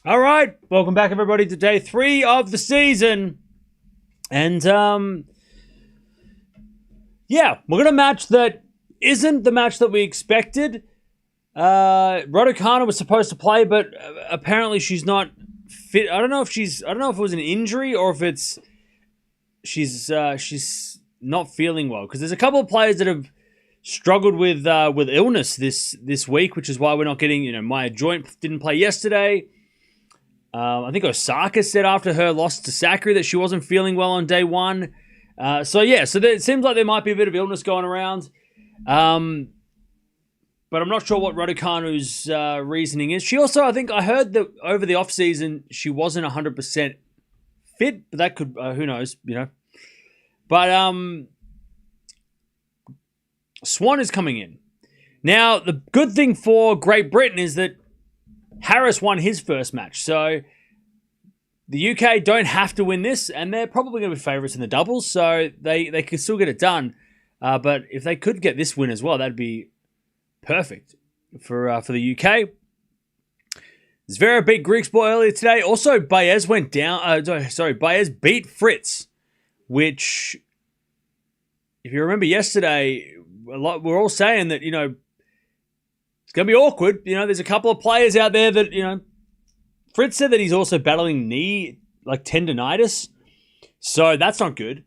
All right, welcome back, everybody, to day 3 of the season. And, yeah, we're going to match that isn't the match that we expected. Raducanu was supposed to play, but apparently she's not fit. I don't know if it was an injury or if she's not feeling well. Because there's a couple of players that have struggled with illness this week, which is why we're not getting, Maya Joint didn't play yesterday. I think Osaka said after her loss to Sakkari that she wasn't feeling well on day 1. So it seems like there might be a bit of illness going around. But I'm not sure what Raducanu's reasoning is. She also, I heard that over the off-season, she wasn't 100% fit. But that could, who knows, But Swan is coming in. Now, the good thing for Great Britain is that Harris won his first match, so the UK don't have to win this, and they're probably going to be favourites in the doubles, so they can still get it done. But if they could get this win as well, that'd be perfect for the UK. Zverev beat Griekspoor earlier today. Also, Baez went down. Baez beat Fritz, which, if you remember yesterday, we're all saying that it's going to be awkward. There's a couple of players out there that, Fritz said that he's also battling knee, tendonitis. So that's not good.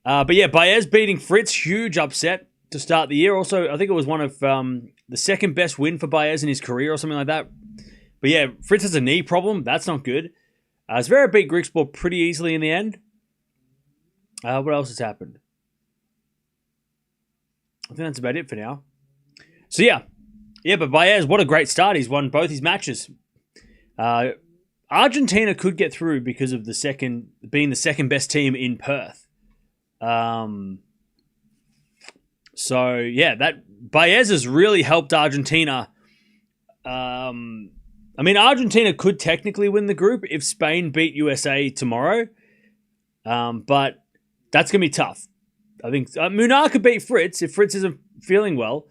But yeah, Baez beating Fritz, huge upset to start the year. Also, I think it was one of the second best win for Baez in his career or something like that. But yeah, Fritz has a knee problem. That's not good. Zverev beat Griekspoor pretty easily in the end. What else has happened? I think that's about it for now. So yeah. Yeah, but Baez, what a great start. He's won both his matches. Argentina could get through because of being the second best team in Perth. So, yeah, that Baez has really helped Argentina. Argentina could technically win the group if Spain beat USA tomorrow. But that's going to be tough. I think Munar could beat Fritz if Fritz isn't feeling well.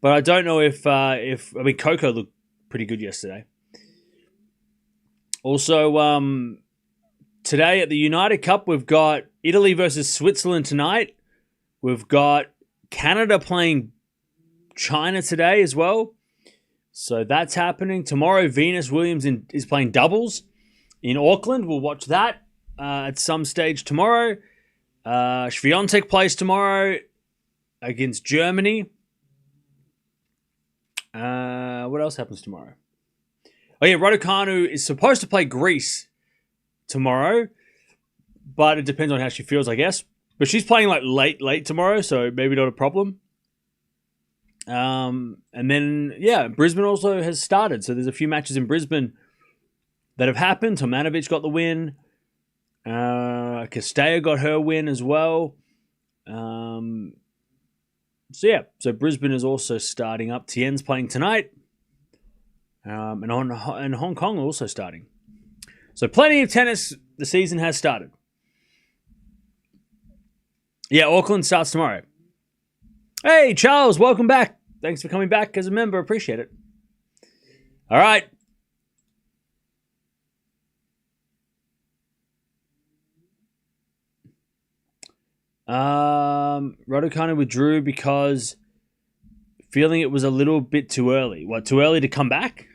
But I don't know if Coco looked pretty good yesterday. Also, today at the United Cup, we've got Italy versus Switzerland tonight. We've got Canada playing China today as well. So that's happening. Tomorrow, Venus Williams is playing doubles in Auckland. We'll watch that at some stage tomorrow. Swiatek plays tomorrow against Germany. What else happens tomorrow? Oh yeah, Raducanu is supposed to play Greece tomorrow, but it depends on how she feels, I guess. But she's playing late tomorrow, so maybe not a problem. And then Brisbane also has started, so there's a few matches in Brisbane that have happened. Tomanovic got the win. Castella got her win as well. So Brisbane is also starting up. Tien's playing tonight. And Hong Kong also starting. So plenty of tennis. The season has started. Yeah, Auckland starts tomorrow. Hey, Charles, welcome back. Thanks for coming back as a member. Appreciate it. All right. Raducanu withdrew because feeling it was a little bit too early. What, too early to come back?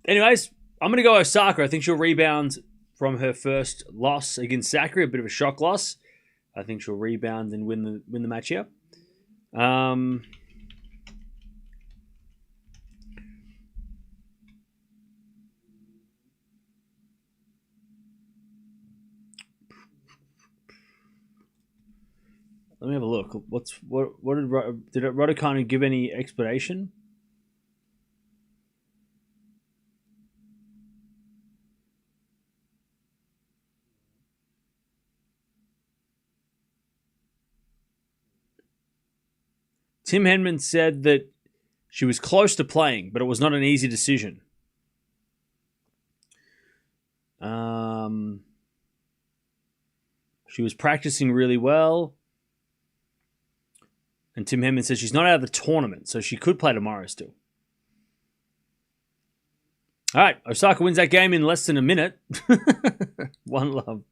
Anyways, I'm going to go Osaka. I think she'll rebound from her first loss against Sakkari, a bit of a shock loss. I think she'll rebound and win the match here. Let me have a look. Did Raducanu give any explanation? Tim Henman said that she was close to playing, but it was not an easy decision. She was practicing really well. And Tim Henman says she's not out of the tournament, so she could play tomorrow still. All right, Osaka wins that game in less than a minute. 1-love.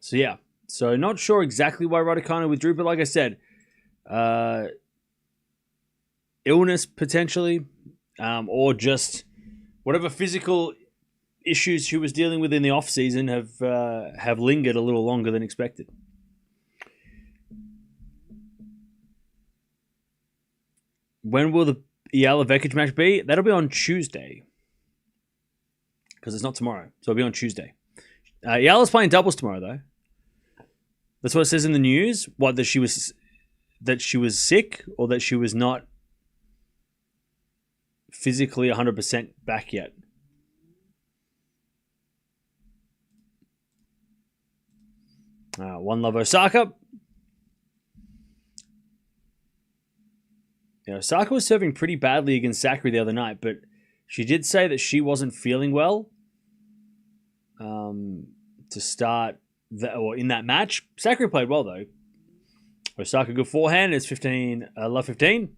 So yeah, so not sure exactly why Raducanu withdrew, but like I said, illness potentially, or just whatever physical issues she was dealing with in the off season have lingered a little longer than expected. When will the Eala Vekic match be? That'll be on Tuesday, because it's not tomorrow, so it'll be on Tuesday. Eala's playing doubles tomorrow, though. That's what it says in the news. What, that she was sick, or that she was not physically 100% back yet. One love Osaka. Yeah, Osaka was serving pretty badly against Zachary the other night, but she did say that she wasn't feeling well to start in that match. Zachary played well, though. Osaka, good forehand. It's 15, love 15.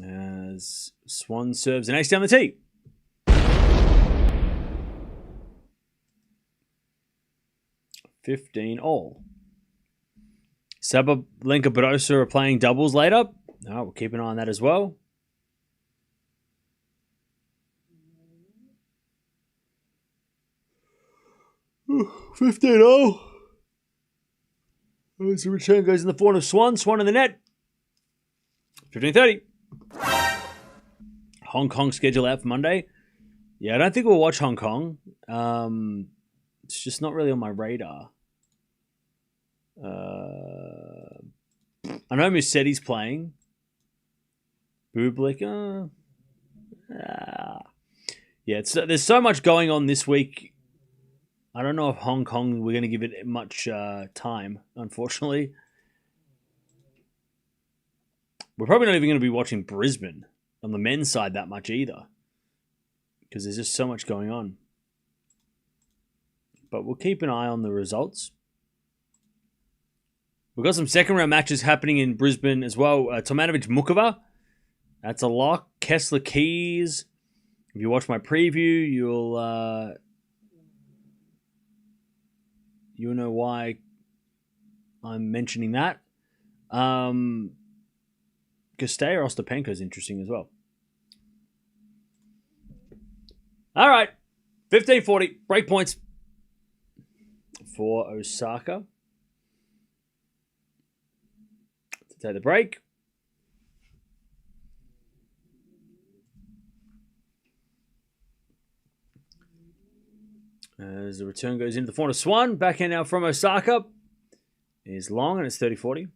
As Swan serves an ace down the tee. $15 Sabalenka Boronia are playing doubles later. We'll keep an eye on that as well. $15. As the return goes in the form of Swan. Swan in the net. 15:30. Hong Kong schedule out for Monday. Yeah, I don't think we'll watch Hong Kong. It's just not really on my radar. I know Musetti's playing. Bublik. Yeah, there's so much going on this week. I don't know if Hong Kong, we're going to give it much time, unfortunately. We're probably not even going to be watching Brisbane on the men's side that much either, because there's just so much going on. But we'll keep an eye on the results. We've got some second round matches happening in Brisbane as well. Tomanovic Mukova, that's a lock. Kessler Keys. If you watch my preview, you'll know why I'm mentioning that. Gustaya Ostapenko is interesting as well. All right. 15:40. Break points for Osaka. To take the break. As the return goes into the form of Swan. Backhand now from Osaka is long, and it's 30-40.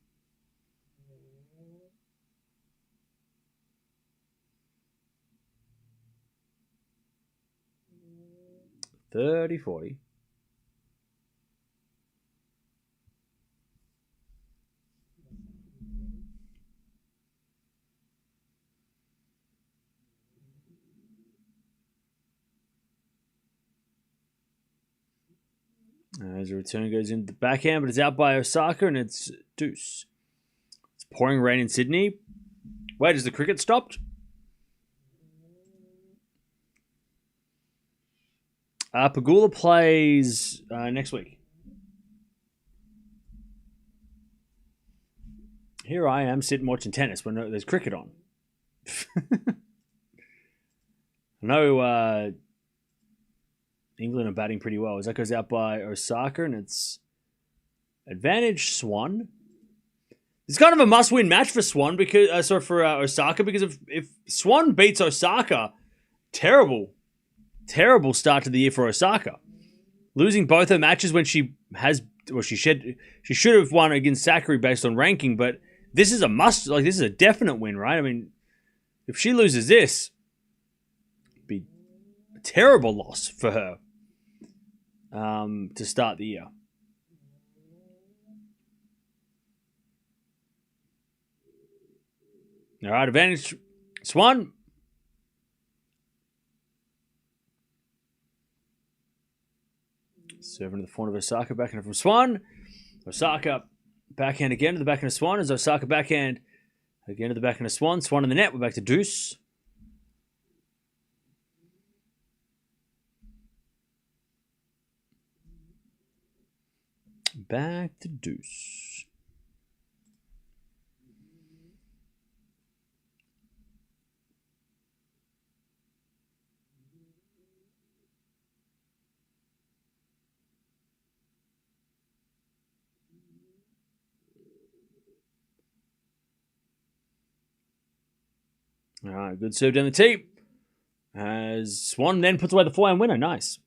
As the return goes into the backhand, but it's out by Osaka, and it's deuce. It's pouring rain in Sydney. Wait, has the cricket stopped? Pagula plays next week. Here I am sitting watching tennis when there's cricket on. I know England are batting pretty well. As that goes out by Osaka, and it's advantage Swan. It's kind of a must-win match for Swan because for Osaka, because if Swan beats Osaka, terrible start to the year for Osaka. Losing both her matches when she should have won against Zachary based on ranking, but this is a must. Like, this is a definite win, right? I mean, if she loses this, it'd be a terrible loss for her. to start the year. All right, advantage Swan. Serving to the front of Osaka, backhand from Swan. Osaka backhand again to the backhand of Swan. As Osaka backhand again to the backhand of Swan. Swan in the net. We're back to deuce. Back to deuce. All right, good serve down the tee. As Swan then puts away the forehand winner. Nice.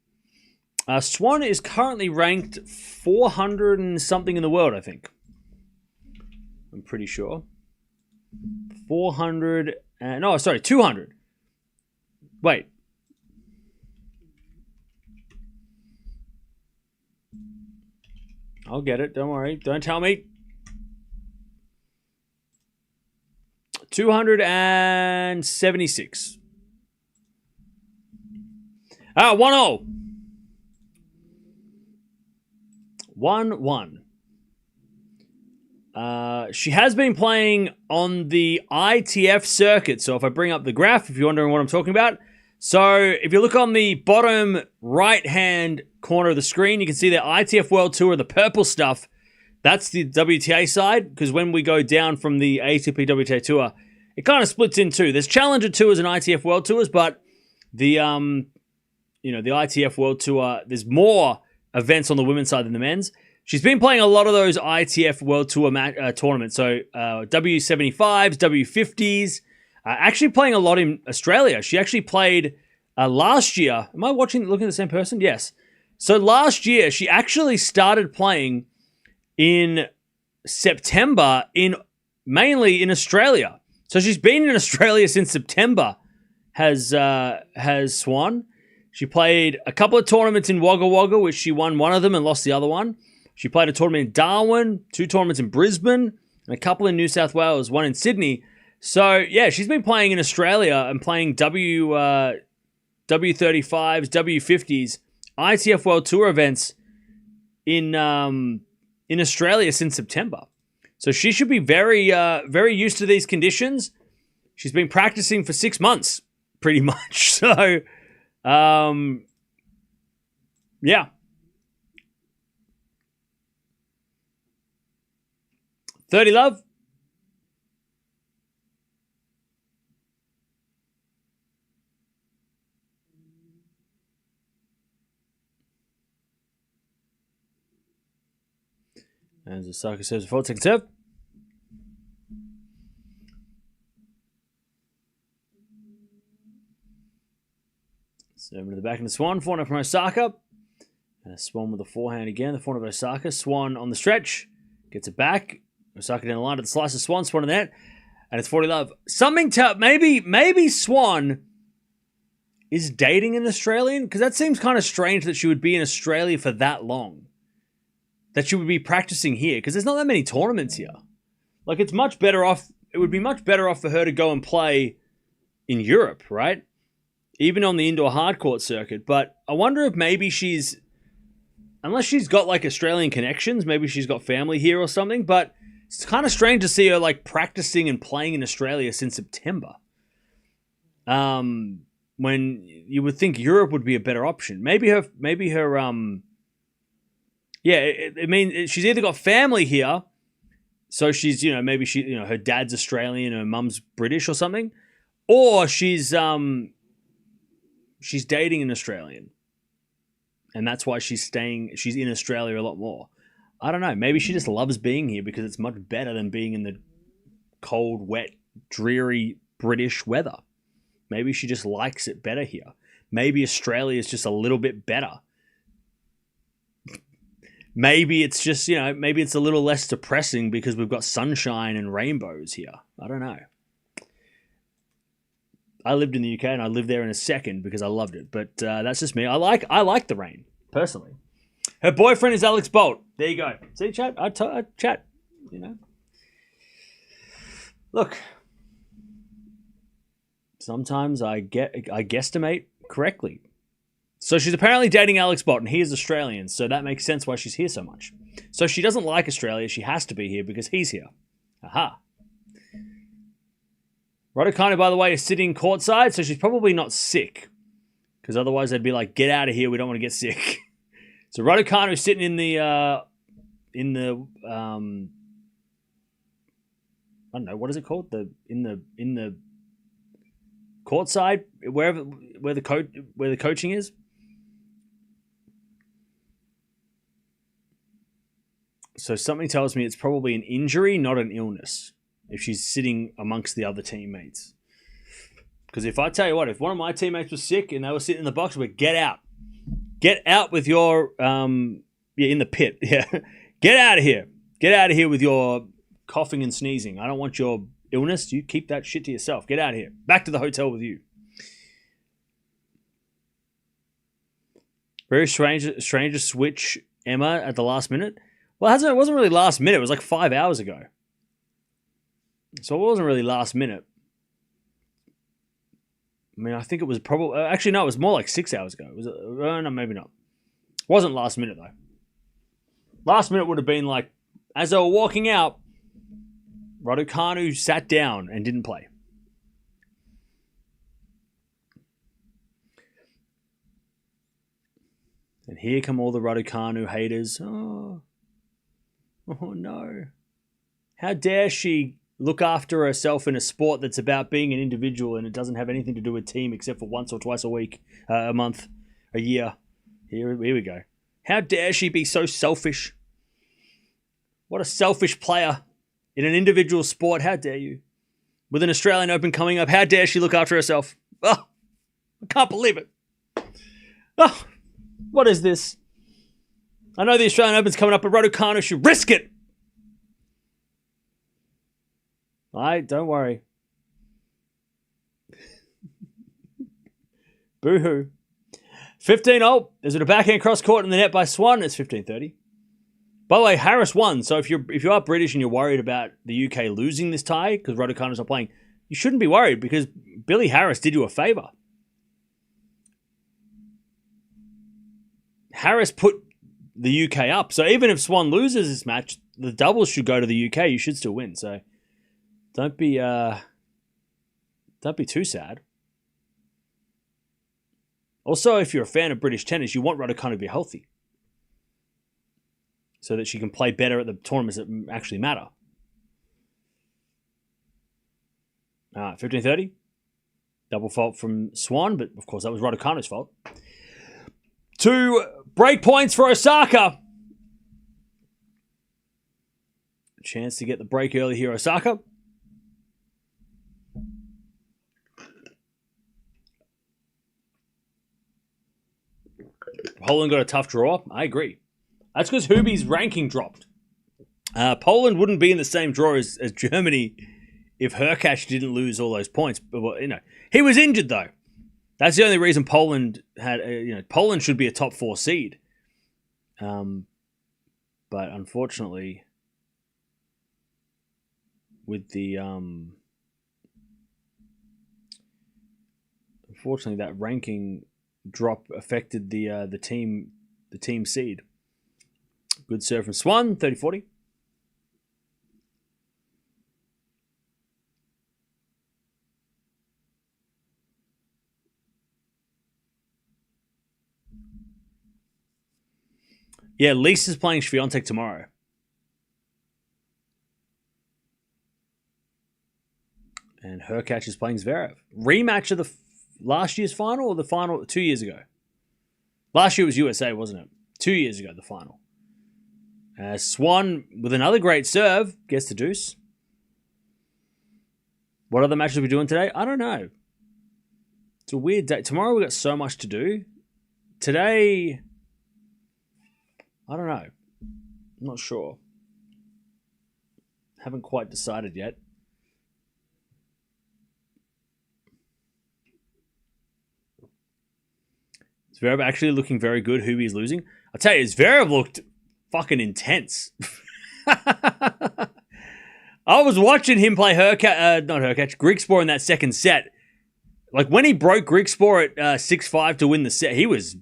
Swan is currently ranked 400 and something in the world, I think. I'm pretty sure. 200. Wait. I'll get it. Don't worry. Don't tell me. 276. 1-0. 1-1. She has been playing on the ITF circuit. So if I bring up the graph, if you're wondering what I'm talking about. So if you look on the bottom right-hand corner of the screen, you can see the ITF World Tour, the purple stuff. That's the WTA side, because when we go down from the ATP WTA Tour, it kind of splits in two. There's Challenger Tours and ITF World Tours, but the the ITF World Tour, there's more events on the women's side than the men's. She's been playing a lot of those ITF World Tour tournaments, so W75s, W50s. Actually playing a lot in Australia. She actually played last year. Am I looking at the same person? Yes. So last year, she actually started playing in September mainly in Australia. So she's been in Australia since September, has Swan. She played a couple of tournaments in Wagga Wagga, which she won one of them and lost the other one. She played a tournament in Darwin, 2 tournaments in Brisbane, and a couple in New South Wales, 1 in Sydney. So, yeah, she's been playing in Australia and playing W35s, W50s, ITF World Tour events in Australia since September. So she should be very, very used to these conditions. She's been practicing for 6 months, pretty much. So, yeah. 30 love. As Osaka serves a 4-second serve. Serving to the back of the Swan. Forehand from Osaka. And a Swan with a forehand again. The forehand of Osaka. Swan on the stretch. Gets it back. Osaka down the line to the slice of Swan. Swan in the net. And it's 40 love. Something to... Maybe Swan is dating an Australian. Because that seems kind of strange that she would be in Australia for that long. That she would be practicing here, because there's not that many tournaments here. Like, it's much better off, it would be much better off for her to go and play in Europe, right? Even on the indoor hardcourt circuit. But I wonder if maybe she's, unless she's got like Australian connections, maybe she's got family here or something, but it's kind of strange to see her like practicing and playing in Australia since September. When you would think Europe would be a better option. Maybe her yeah, I mean, she's either got family here, so she's, maybe her dad's Australian, her mum's British or something, or she's dating an Australian, and that's why she's in Australia a lot more. I don't know. Maybe she just loves being here because it's much better than being in the cold, wet, dreary British weather. Maybe she just likes it better here. Maybe Australia is just a little bit better. Maybe it's just, maybe it's a little less depressing because we've got sunshine and rainbows here. I don't know. I lived in the UK and I lived there in a second because I loved it. But that's just me. I like the rain, personally. Her boyfriend is Alex Bolt. There you go. See, chat? I chat, you know. Look, sometimes I guesstimate correctly. So she's apparently dating Alex Bolt, and he is Australian, so that makes sense why she's here so much. So she doesn't like Australia. She has to be here because he's here. Aha. Raducanu, by the way, is sitting courtside, so she's probably not sick. Because otherwise they'd be like, get out of here, we don't want to get sick. So Raducanu's sitting in the I don't know, what is it called? In the courtside, where the coaching is. So something tells me it's probably an injury, not an illness, if she's sitting amongst the other teammates. Because if I tell you what, if one of my teammates was sick and they were sitting in the box, we'd get out. Get out with your in the pit. Yeah. Get out of here. Get out of here with your coughing and sneezing. I don't want your illness. You keep that shit to yourself. Get out of here. Back to the hotel with you. Very strange to switch Emma at the last minute. Well, it wasn't really last minute. It was like 5 hours ago. So it wasn't really last minute. I mean, I think it was probably... Actually, no, it was more like 6 hours ago. Was it? No, maybe not. It wasn't last minute, though. Last minute would have been like, as they were walking out, Raducanu sat down and didn't play. And here come all the Raducanu haters. Oh no. How dare she look after herself in a sport that's about being an individual and it doesn't have anything to do with team except for once or twice a week, a month, a year. Here we go. How dare she be so selfish? What a selfish player in an individual sport. How dare you? With an Australian Open coming up, how dare she look after herself? Oh, I can't believe it. Oh, what is this? I know the Australian Open's coming up, but Raducanu should risk it. Don't worry. Boo-hoo. 15-0. Is it a backhand cross court in the net by Swan? It's 15-30. By the way, Harris won. So if you are British and you're worried about the UK losing this tie because Raducanu's not playing, you shouldn't be worried because Billy Harris did you a favour. Harris put the UK up. So even if Swan loses this match, the doubles should go to the UK. You should still win. So don't be too sad. Also, if you're a fan of British tennis, you want Raducanu to be healthy so that she can play better at the tournaments that actually matter. All right, 15-30. Double fault from Swan, but of course that was Raducanu's fault. 2 break points for Osaka. A chance to get the break early here, Osaka. Poland got a tough draw. I agree. That's because Hubi's ranking dropped. Poland wouldn't be in the same draw as Germany if Hurkacz didn't lose all those points. But he was injured though. That's the only reason Poland had. Poland should be a top 4 seed. But unfortunately, with the that ranking drop affected the team seed. Good serve from Swan, 30-40. Yeah, Lisa's playing Swiatek tomorrow. And Hurkacz is playing Zverev. Rematch of the last year's final or the final 2 years ago? Last year was USA, wasn't it? 2 years ago, the final. Swan, with another great serve, gets the deuce. What other matches are we doing today? I don't know. It's a weird day. Tomorrow we've got so much to do. Today, I don't know. I'm not sure. Haven't quite decided yet. Zverev actually looking very good. Who he's losing. I'll tell you, Zverev looked fucking intense. I was watching him play Griekspoor in that second set. Like, when he broke Griekspoor at 6-5 to win the set, he was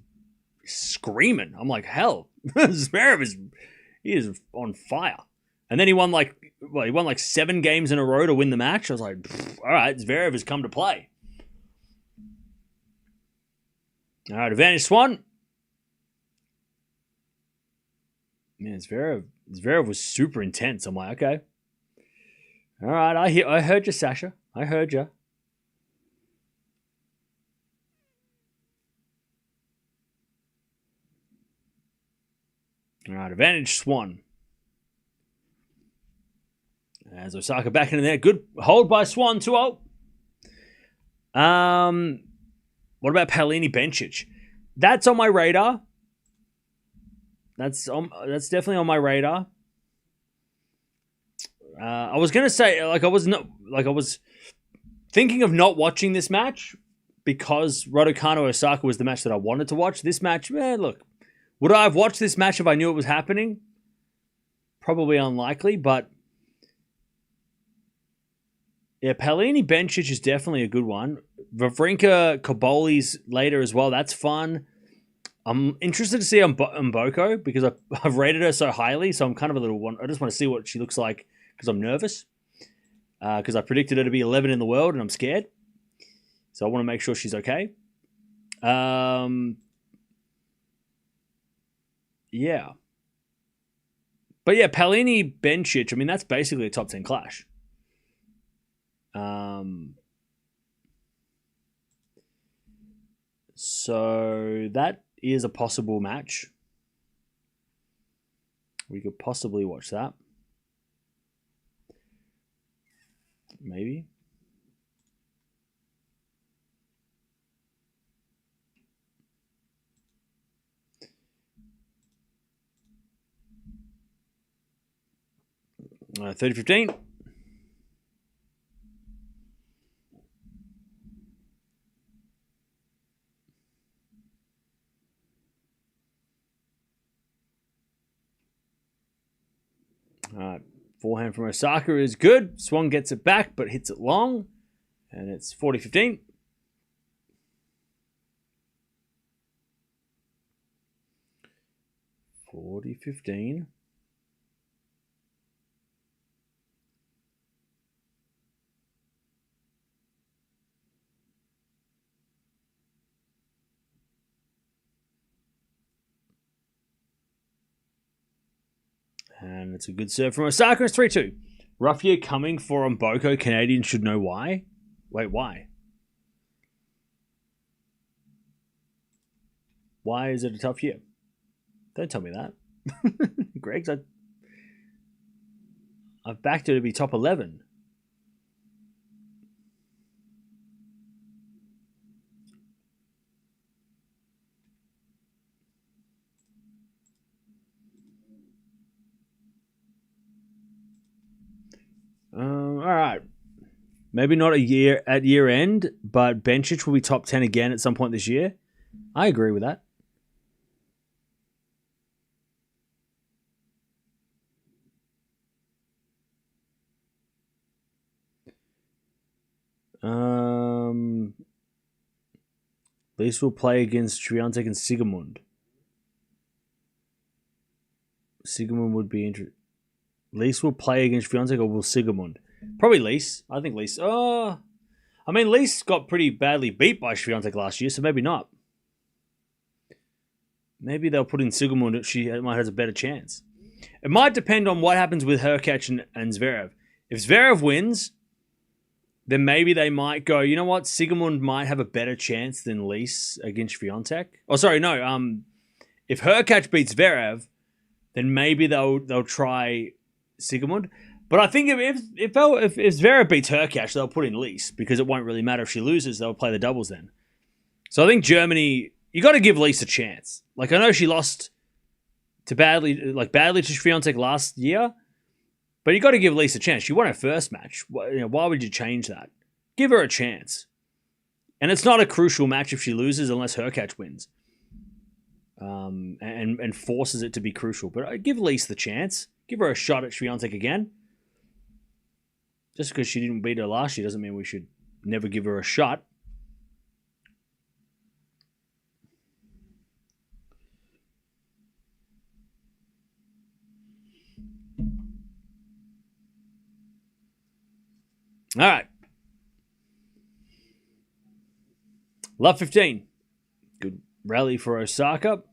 screaming. I'm like, hell, Zverev is on fire. And then he won like 7 games in a row to win the match. I was like, all right, Zverev has come to play. All right, advantage Swan. Man, Zverev was super intense. I'm like, okay. All right, I heard you, Sasha. I heard you. All right, advantage Swan. As Osaka back in there. Good hold by Swan, 2-0. What about Paolini Bencic? That's on my radar. That's definitely on my radar. I was gonna say, I was thinking of not watching this match because Raducanu Osaka was the match that I wanted to watch. This match, look, would I have watched this match if I knew it was happening? Probably unlikely, but yeah, Paolini Bencic is definitely a good one. Wawrinka Koboli's later as well. That's fun. I'm interested to see Mboko because I've rated her so highly, so I'm kind of I just want to see what she looks like because I'm nervous. Because I predicted her to be 11 in the world and I'm scared. So I want to make sure she's okay. Yeah. But yeah, Paolini Bencic, I mean, that's basically a top 10 clash. So that is a possible match. We could possibly watch that. Maybe. Uh, 30-15. All right. Forehand from Osaka is good. Swan gets it back, but hits it long. And it's 40-15. And it's a good serve from Osaka. It's 3-2. Rough year coming for Mboko. Canadians should know why. Wait, why? Why is it a tough year? Don't tell me that. Greg's, I've backed her to be top 11. All right. Maybe not at year end, but Bencic will be top 10 again at some point this year. I agree with that. Least will play against Swiatek and Sigemund. Sigemund would be interesting. Least will play against Swiatek or will Sigemund? Probably Lease. I think Lease. Oh, I mean, Lease got pretty badly beat by Swiatek last year, so maybe not. Maybe they'll put in Sigemund. She might have a better chance. It might depend on what happens with Hurkacz and Zverev. If Zverev wins, then maybe they might go, you know what? Sigemund might have a better chance than Lease against Swiatek. Oh, sorry, no. If Hurkacz beats Zverev, then maybe they'll try Sigemund. But I think if Zverev beats Hurkacz, they'll put in Lease because it won't really matter if she loses. They'll play the doubles then. So I think Germany, you got to give Lease a chance. Like, I know she lost badly to Swiatek last year, but you got to give Lease a chance. She won her first match. Why would you change that? Give her a chance. And it's not a crucial match if she loses unless Hurkacz wins. and forces it to be crucial. But I give Lise the chance. Give her a shot at Swiatek again. Just because she didn't beat her last year doesn't mean we should never give her a shot. All right. Love 15. Good rally for Osaka.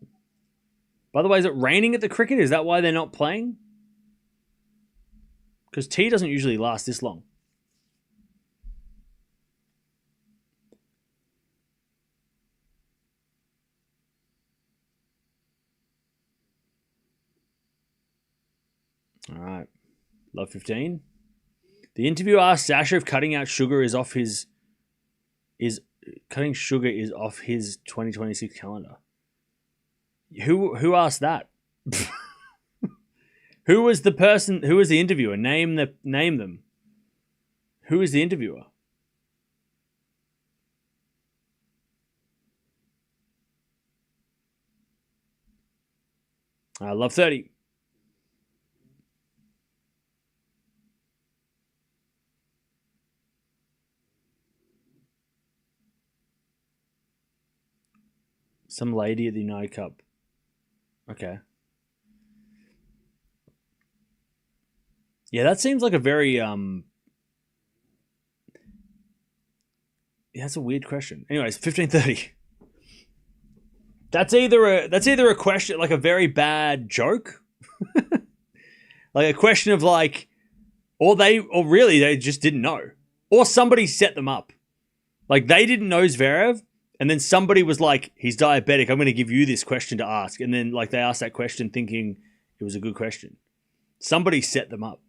By the way, is it raining at the cricket? Is that why they're not playing? Because tea doesn't usually last this long. All right. Love 15. The interviewer asked Sasha if cutting out sugar is off his 2026 calendar. Who asked that? Who was the person? Who was the interviewer? Name them. Who is the interviewer? I love 30. Some lady at the United Cup. Okay. Yeah, that seems like a very yeah, that's a weird question. Anyways, 15:30. That's either a question like a very bad joke, like a question of like, or really they just didn't know, or somebody set them up, like they didn't know Zverev. And then somebody was like, he's diabetic. I'm going to give you this question to ask. And then like they asked that question thinking it was a good question. Somebody set them up.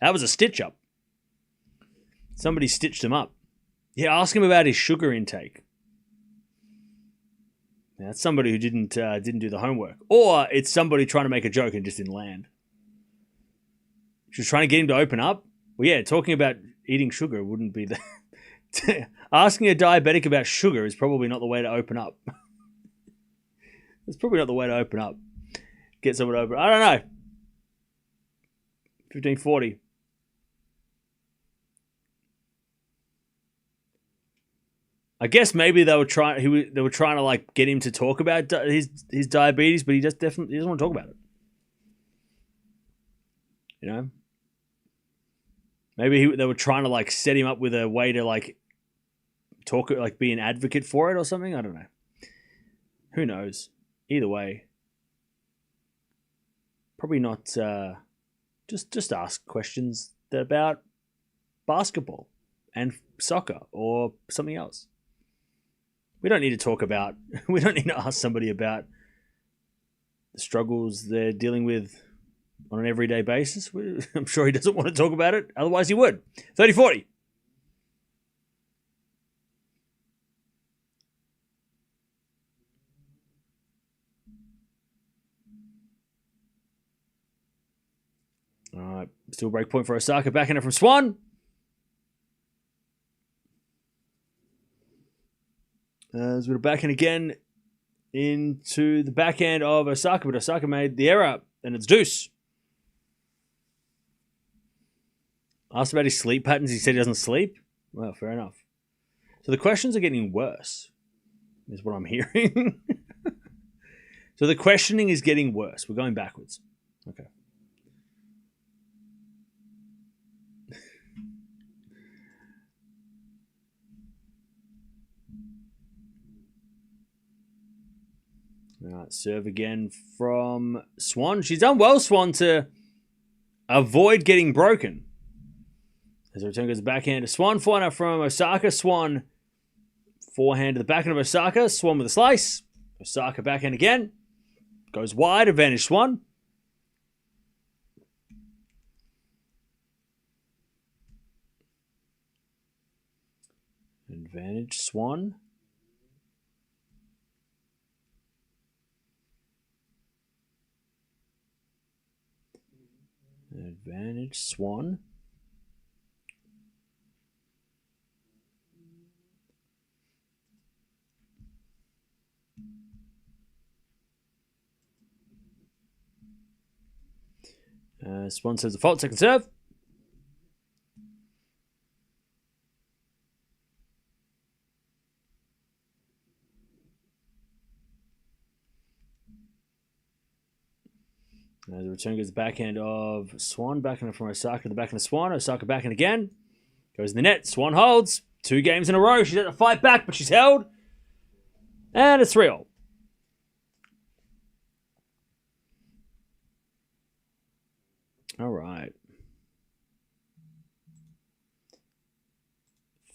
That was a stitch up. Somebody stitched him up. Yeah, ask him about his sugar intake. Now, that's somebody who didn't do the homework. Or it's somebody trying to make a joke and just didn't land. She was trying to get him to open up. Well, yeah, talking about eating sugar wouldn't be the... Asking a diabetic about sugar is probably not the way to open up. It's probably not the way to open up. Get someone to open. I don't know. 15:40. I guess maybe they were trying to like get him to talk about his diabetes, but he doesn't want to talk about it. You know? Maybe they were trying to like set him up with a way to like talk, like be an advocate for it or something. I don't know. Who knows? Either way, probably not. Just ask questions about basketball and soccer or something else. We don't need to talk about. We don't need to ask somebody about the struggles they're dealing with on an everyday basis. I'm sure he doesn't want to talk about it. Otherwise, he would. 30-40. All right. Still break point for Osaka. Backhand from Swan. As we're backhand again into the backhand of Osaka, but Osaka made the error, and it's deuce. Asked about his sleep patterns. He said he doesn't sleep. Well, fair enough. So the questions are getting worse, is what I'm hearing. So the questioning is getting worse. We're going backwards. Okay. All right, serve again from Swan. She's done well, Swan, to avoid getting broken. As the return goes backhand to Swan. Forehand from Osaka. Swan forehand to the backhand of Osaka. Swan with a slice. Osaka backhand again. Goes wide. Advantage Swan. Advantage Swan. Advantage Swan. Swan says the fault, second serve. The return goes the backhand of Swan. Backhand from Osaka. The backhand of Swan. Osaka backhand again. Goes in the net. Swan holds. 2 games in a row. She's had to fight back, but she's held. And it's 3-all. All right.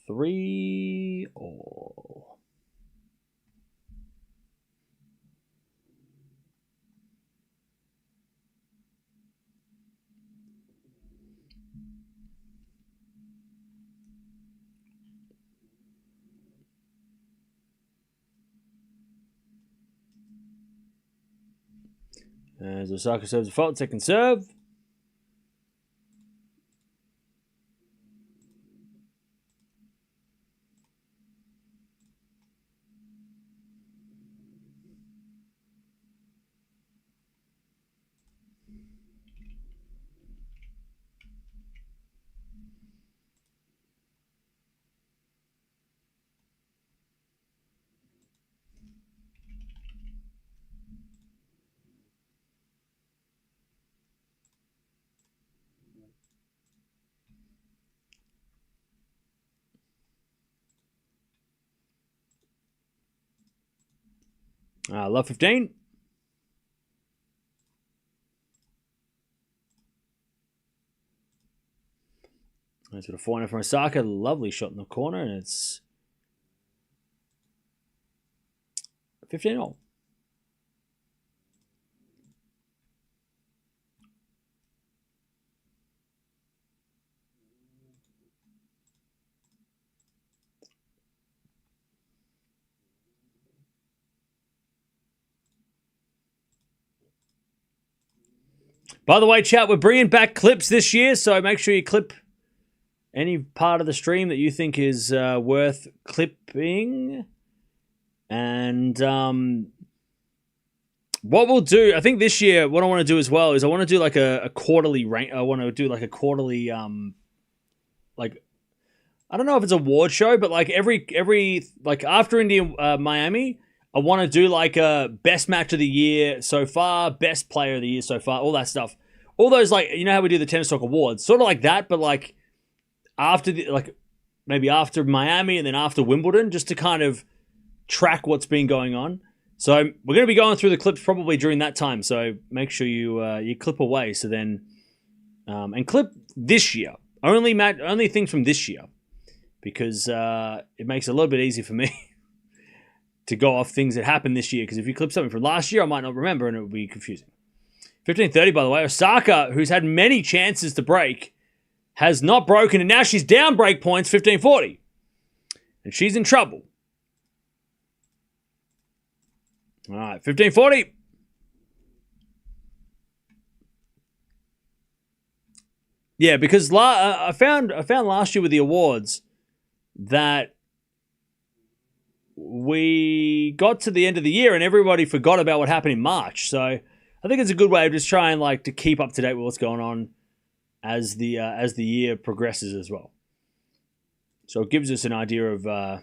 3-all. As Osaka serves a fault, second serve. Love 15. That's got a 4 from Osaka. Lovely shot in the corner, and it's 15-all. By the way, chat, we're bringing back clips this year, so make sure you clip any part of the stream that you think is worth clipping. And what we'll do, I think this year, what I want to do as well is I want to do like a quarterly rank. I want to do like a quarterly, like, I don't know if it's a award show, but like every like after India, Miami, I want to do like a best match of the year so far, best player of the year so far, all that stuff. All those, like, you know how we do the Tennis Talk Awards, sort of like that, but like after the, like maybe after Miami and then after Wimbledon, just to kind of track what's been going on. So we're going to be going through the clips probably during that time. So make sure you clip away. So then and clip this year, only things from this year, because it makes it a little bit easier for me to go off things that happened this year. Because if you clip something from last year, I might not remember and it would be confusing. 15-30, by the way. Osaka, who's had many chances to break, has not broken, and now she's down break points, 15-40. And she's in trouble. All right, 15-40. Yeah, because I found last year with the awards that we got to the end of the year and everybody forgot about what happened in March. So I think it's a good way of just trying like to keep up to date with what's going on as the year progresses as well. So it gives us an idea of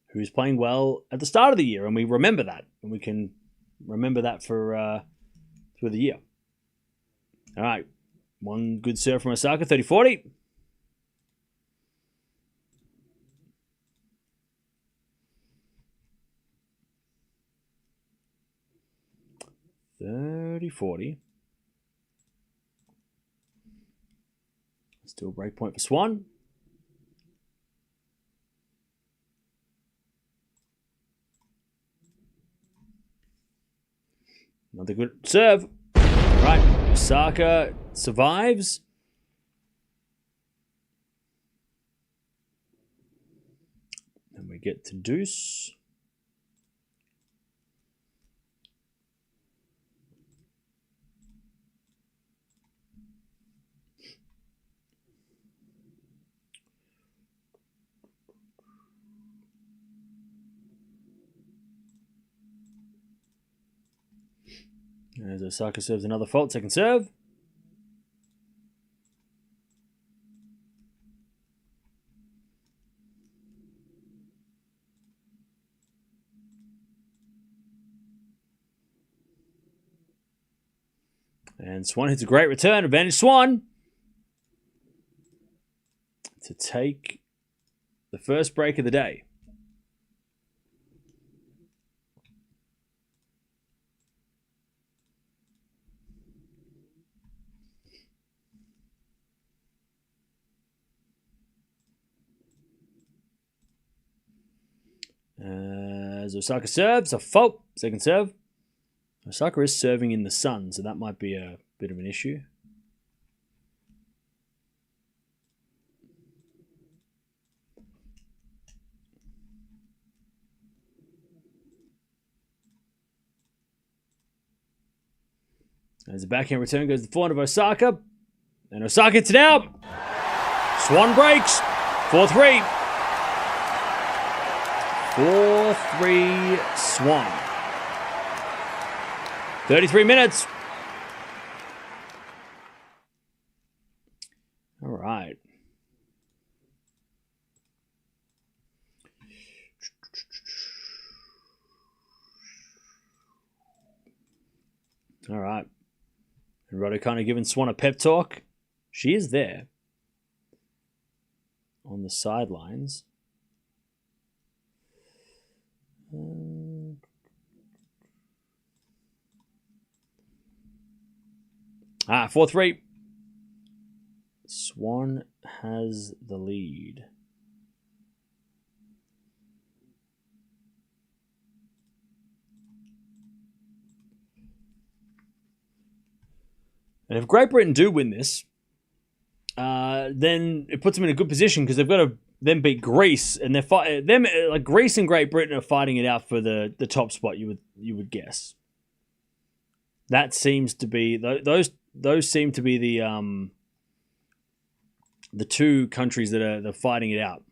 who's playing well at the start of the year, and we remember that, and we can remember that for the year. All right, one good serve from Osaka, 30-40. Still break point for Swan. Another good serve. All right, Osaka survives. And we get to deuce. As Osaka serves another fault, second serve. And Swan hits a great return. Advantage Swan to take the first break of the day. As Osaka serves, a fault. Second serve. Osaka is serving in the sun, so that might be a bit of an issue. As the backhand return goes to the forehand of Osaka. And Osaka hits it out. Swan breaks. 4-3. 4-3 Swan. 33 minutes. All right. All right. And Raducanu giving Swan a pep talk. She is there on the sidelines. 4-3. Swan has the lead. And if Great Britain do win this, then it puts them in a good position because they've got to then beat Greece, and they're Greece and Great Britain are fighting it out for the top spot. You would guess. That seems to be those seem to be the two countries that are fighting it out.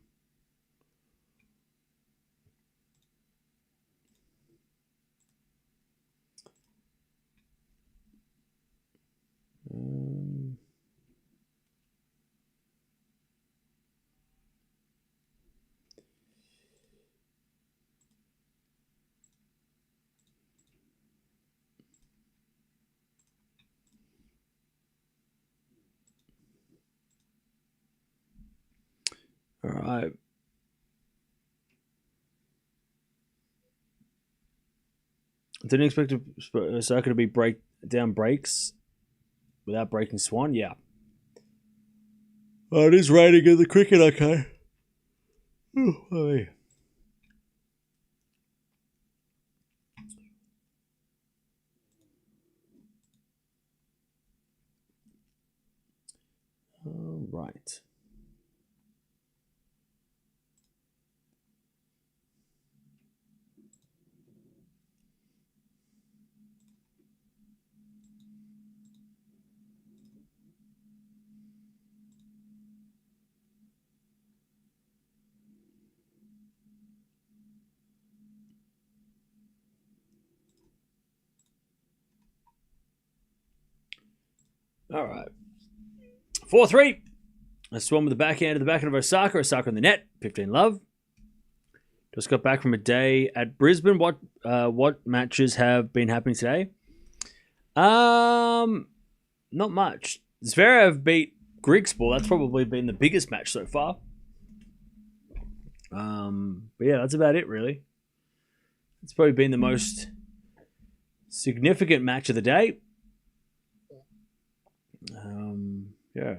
All right. Didn't expect Osaka to be breaks without breaking Swan. Yeah. Oh, it is raining in the cricket. Okay. All right. All right. 4-3. A Swan with the backhand to the backhand of Osaka. Osaka in the net. 15-love. Just got back from a day at Brisbane. What matches have been happening today? Not much. Zverev beat Grigspor. That's probably been the biggest match so far. But yeah, that's about it, really. It's probably been the most significant match of the day. Yeah.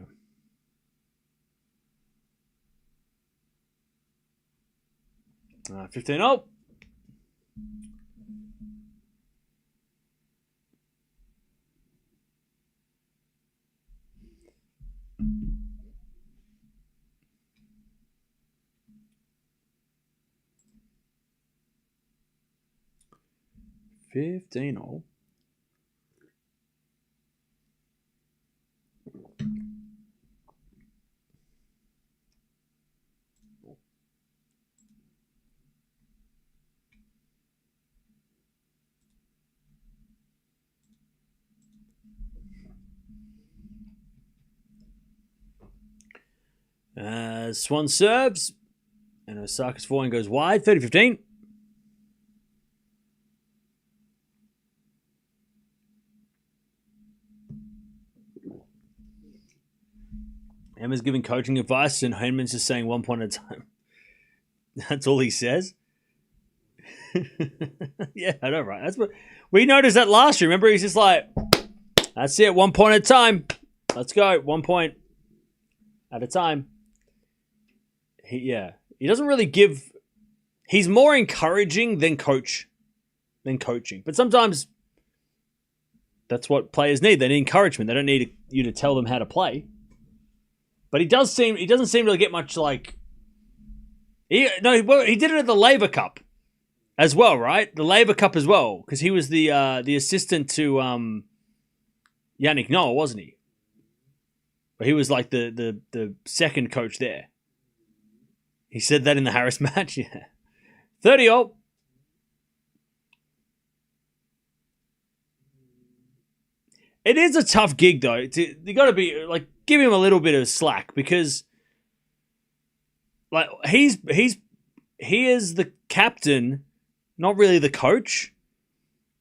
Uh, 15-0. Swan serves, and Osaka's forehand goes wide. 30-15. Emma's giving coaching advice and Henman's just saying 1 point at a time. That's all he says. Yeah, I know, right? That's what we noticed that last year. Remember, he's just like, that's it, 1 point at a time. Let's go, 1 point at a time. He doesn't really give. He's more encouraging than coaching. But sometimes that's what players need. They need encouragement. They don't need you to tell them how to play. But he doesn't seem to get much like. He did it at the Labour Cup as well, right? The Labour Cup as well, because he was the assistant to Jannik Noah, wasn't he? But he was like the second coach there. He said that in the Harris match, yeah. 30-all. It is a tough gig, though. You got to be like, give him a little bit of slack because, like, he is the captain, not really the coach.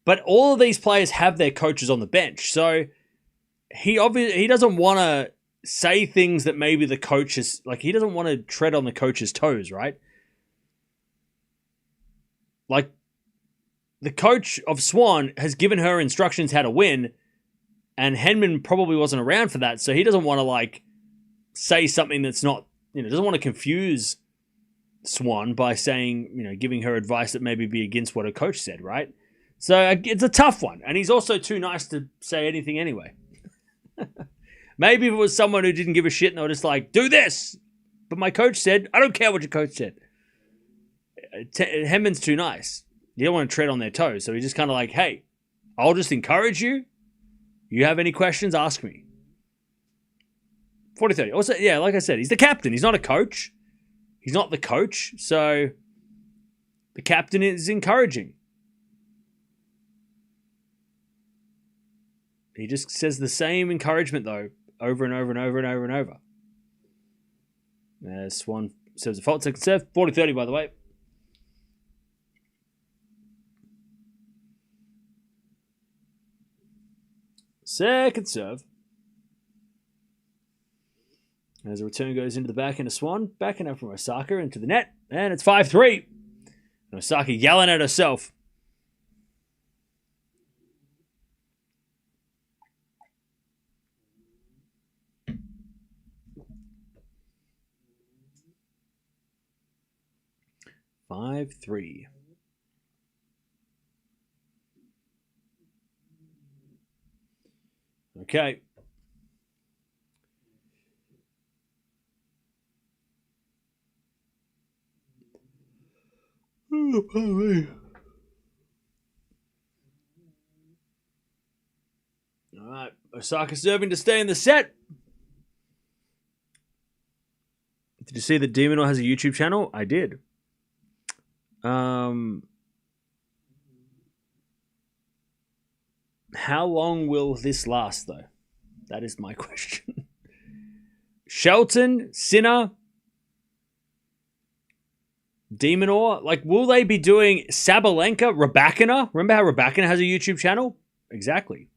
But all of these players have their coaches on the bench, so he doesn't want to say things that maybe the coach is like. He doesn't want to tread on the coach's toes, right? Like, the coach of Swan has given her instructions how to win, and Henman probably wasn't around for that, so he doesn't want to, like, say something that's not, doesn't want to confuse Swan by saying, giving her advice that maybe be against what her coach said, right? So it's a tough one, and he's also too nice to say anything anyway. Maybe if it was someone who didn't give a shit and they were just like, do this, but my coach said, I don't care what your coach said. Henman's too nice. You don't want to tread on their toes. So he's just kind of like, hey, I'll just encourage you. You have any questions, ask me. 40-30. Also, yeah, like I said, he's the captain. He's not a coach. He's not the coach. So the captain is encouraging. He just says the same encouragement, though, over and over and over and over and over. Swan serves a fault. Second serve. 40-30, by the way. Second serve. As a return goes into the backhand of Swan. Backhand up from Osaka into the net. And it's 5-3. And Osaka yelling at herself. Five, 3. Okay. Oh, pardon me. All right. Osaka serving to stay in the set. Did you see that Demonor has a YouTube channel? I did. How long will this last, though? That is my question. Shelton, Sinner, Demonor, like, will they be doing Sabalenka, Raducanu? Remember how Raducanu has a YouTube channel? Exactly.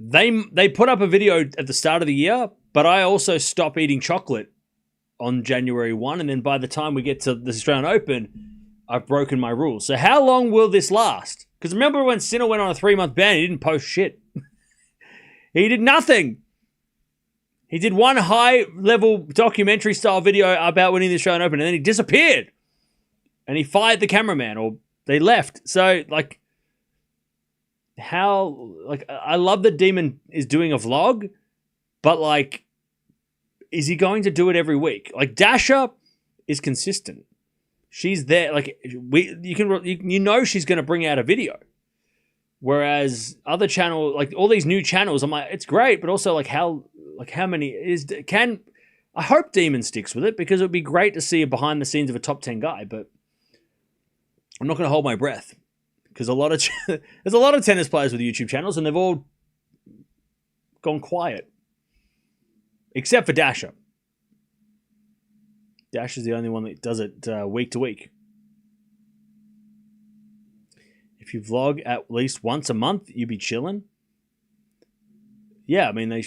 They put up a video at the start of the year, but I also stopped eating chocolate on January 1, and then by the time we get to the Australian Open, I've broken my rules. So how long will this last? Because remember when Sinner went on a 3-month ban, he didn't post shit. He did nothing. He did one high-level documentary-style video about winning the Australian Open, and then he disappeared. And he fired the cameraman, or they left. So, like, I love that Demon is doing a vlog, but, like, is he going to do it every week? Like, Dasha is consistent. She's there. Like, you know she's going to bring out a video. Whereas other channel, like all these new channels, I'm like, it's great, but also how many I hope Demon sticks with it because it would be great to see a behind the scenes of a top 10 guy, but I'm not going to hold my breath because there's a lot of tennis players with YouTube channels and they've all gone quiet. Except for Dasha. Dash is the only one that does it week to week. If you vlog at least once a month, you'd be chilling. yeah, I mean,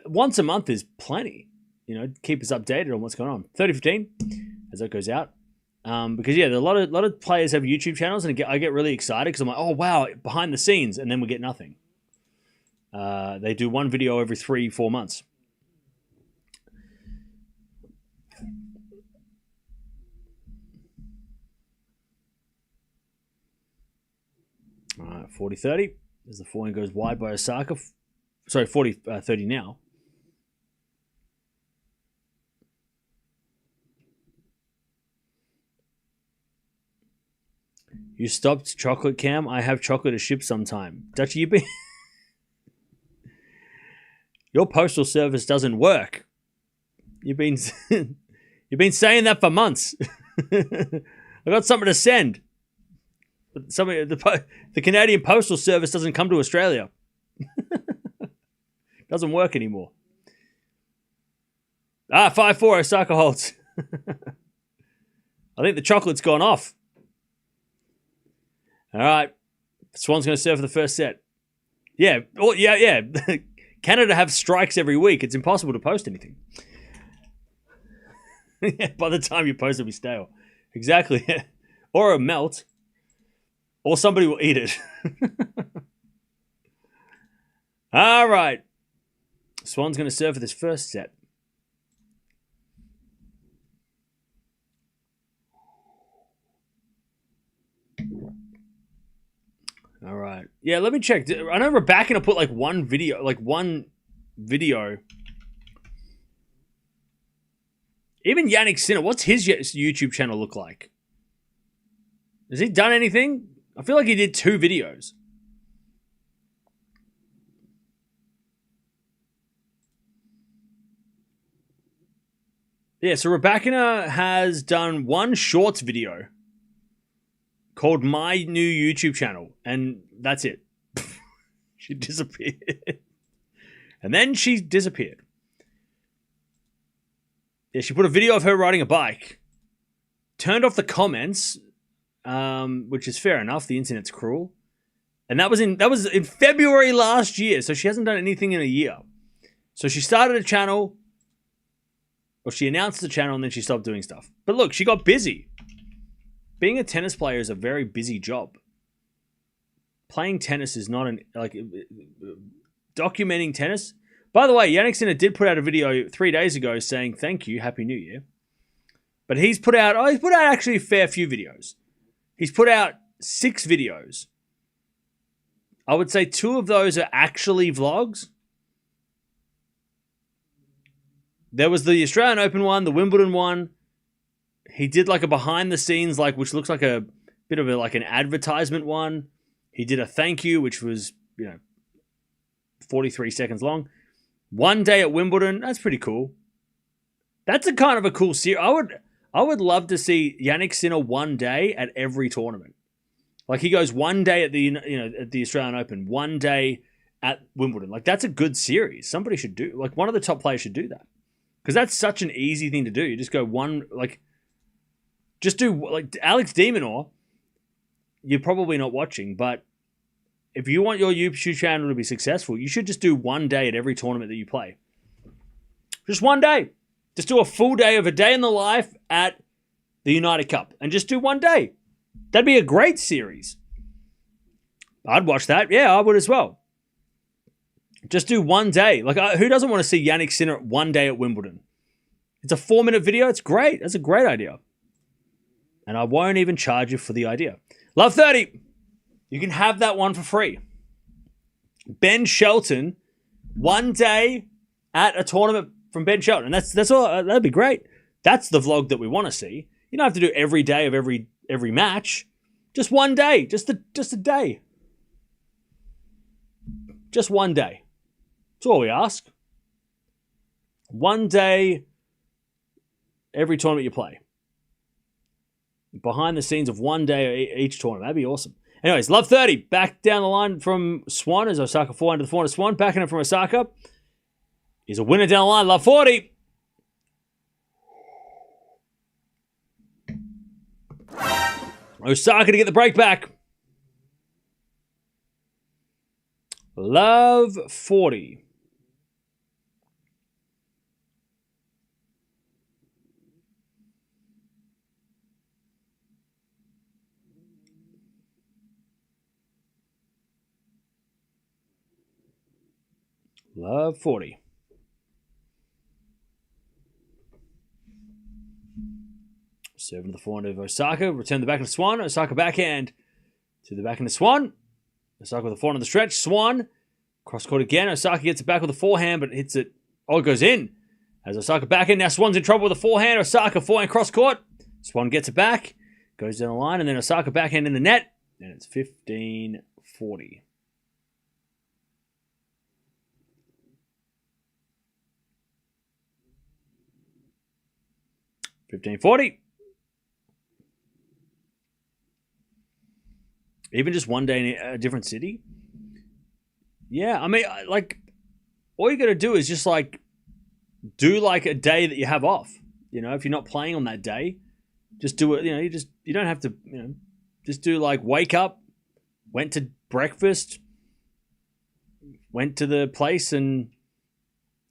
once a month is plenty. You know, keep us updated on what's going on. 30-15 as that goes out. Because yeah, a lot of players have YouTube channels, and I get really excited because I'm like, oh wow, behind the scenes, and then we get nothing. They do one video every 3-4 months. All right, 40-30 as the forehand goes wide by Osaka. Sorry, 40-30 now. You stopped chocolate, Cam? I have chocolate to ship sometime. Dutchie, you've been... Your postal service doesn't work. You've been saying that for months. I got something to send. But the Canadian Postal Service doesn't come to Australia. Doesn't work anymore. 5-4, Osaka holds. I think the chocolate's gone off. All right. Swan's going to serve for the first set. Yeah. Oh, yeah. Canada have strikes every week. It's impossible to post anything. By the time you post, it'll be stale. Exactly. Or a melt. Or somebody will eat it. All right. Swan's going to serve for this first set. All right. Yeah, let me check. I know Raducanu put like one video. Even Jannik Sinner, what's his YouTube channel look like? Has he done anything? I feel like he did 2 videos. Yeah, so Raducanu has done one shorts video called My New YouTube Channel, and that's it. She disappeared. And then she disappeared. Yeah, she put a video of her riding a bike, turned off the comments, which is fair enough. The internet's cruel. And that was in February last year, so she hasn't done anything in a year. So she started a channel, or she announced the channel, and then she stopped doing stuff. But look, she got busy. Being a tennis player is a very busy job. Playing tennis is not documenting tennis. By the way, Jannik Sinner did put out a video 3 days ago saying thank you, Happy New Year. But he's put out actually a fair few videos. He's put out 6 videos. I would say 2 of those are actually vlogs. There was the Australian Open one, the Wimbledon one. He did like a behind the scenes, which looks like a bit of an advertisement one. He did a thank you, which was, 43 seconds long. One day at Wimbledon, that's pretty cool. That's a kind of a cool series. I would love to see Jannik Sinner one day at every tournament. Like he goes one day at the Australian Open, one day at Wimbledon. Like that's a good series. Somebody should do, one of the top players should do that. Because that's such an easy thing to do. You just go just do Alex de Minaur. You're probably not watching, but if you want your YouTube channel to be successful, you should just do one day at every tournament that you play. Just one day. Just do a full day of a day in the life at the United Cup. And just do one day. That'd be a great series. I'd watch that. Yeah, I would as well. Just do one day. Who doesn't want to see Jannik Sinner one day at Wimbledon? It's a 4-minute video. It's great. That's a great idea. And I won't even charge you for the idea. Love 30. You can have that one for free. Ben Shelton, one day at a tournament from Ben Shelton. That's all. That'd be great. That's the vlog that we want to see. You don't have to do every day of every match. Just one day. Just a day. Just one day. That's all we ask. One day every tournament you play. Behind the scenes of one day each tournament. That'd be awesome. Anyways, love 30. Back down the line from Swan as Osaka 4 under the 400 Swan. Backing it from Osaka. He's a winner down the line. Love 40. Osaka to get the break back. Love 40. Love 40. Serving to the forehand of Osaka. Return the backhand to Swan. Osaka backhand to the backhand to Swan. Osaka with the forehand on the stretch. Swan. Cross court again. Osaka gets it back with the forehand, but hits it. Oh, it goes in. As Osaka backhand. Now Swan's in trouble with the forehand. Osaka forehand cross court. Swan gets it back. Goes down the line. And then Osaka backhand in the net. And it's 15-40. 15-40. Even just one day in a different city. Yeah, I mean, like, all you got to do is just, like, do, like, a day that you have off. You know, if you're not playing on that day, just do it. You know, you don't have to, you know, just do, like, wake up, went to breakfast, went to the place and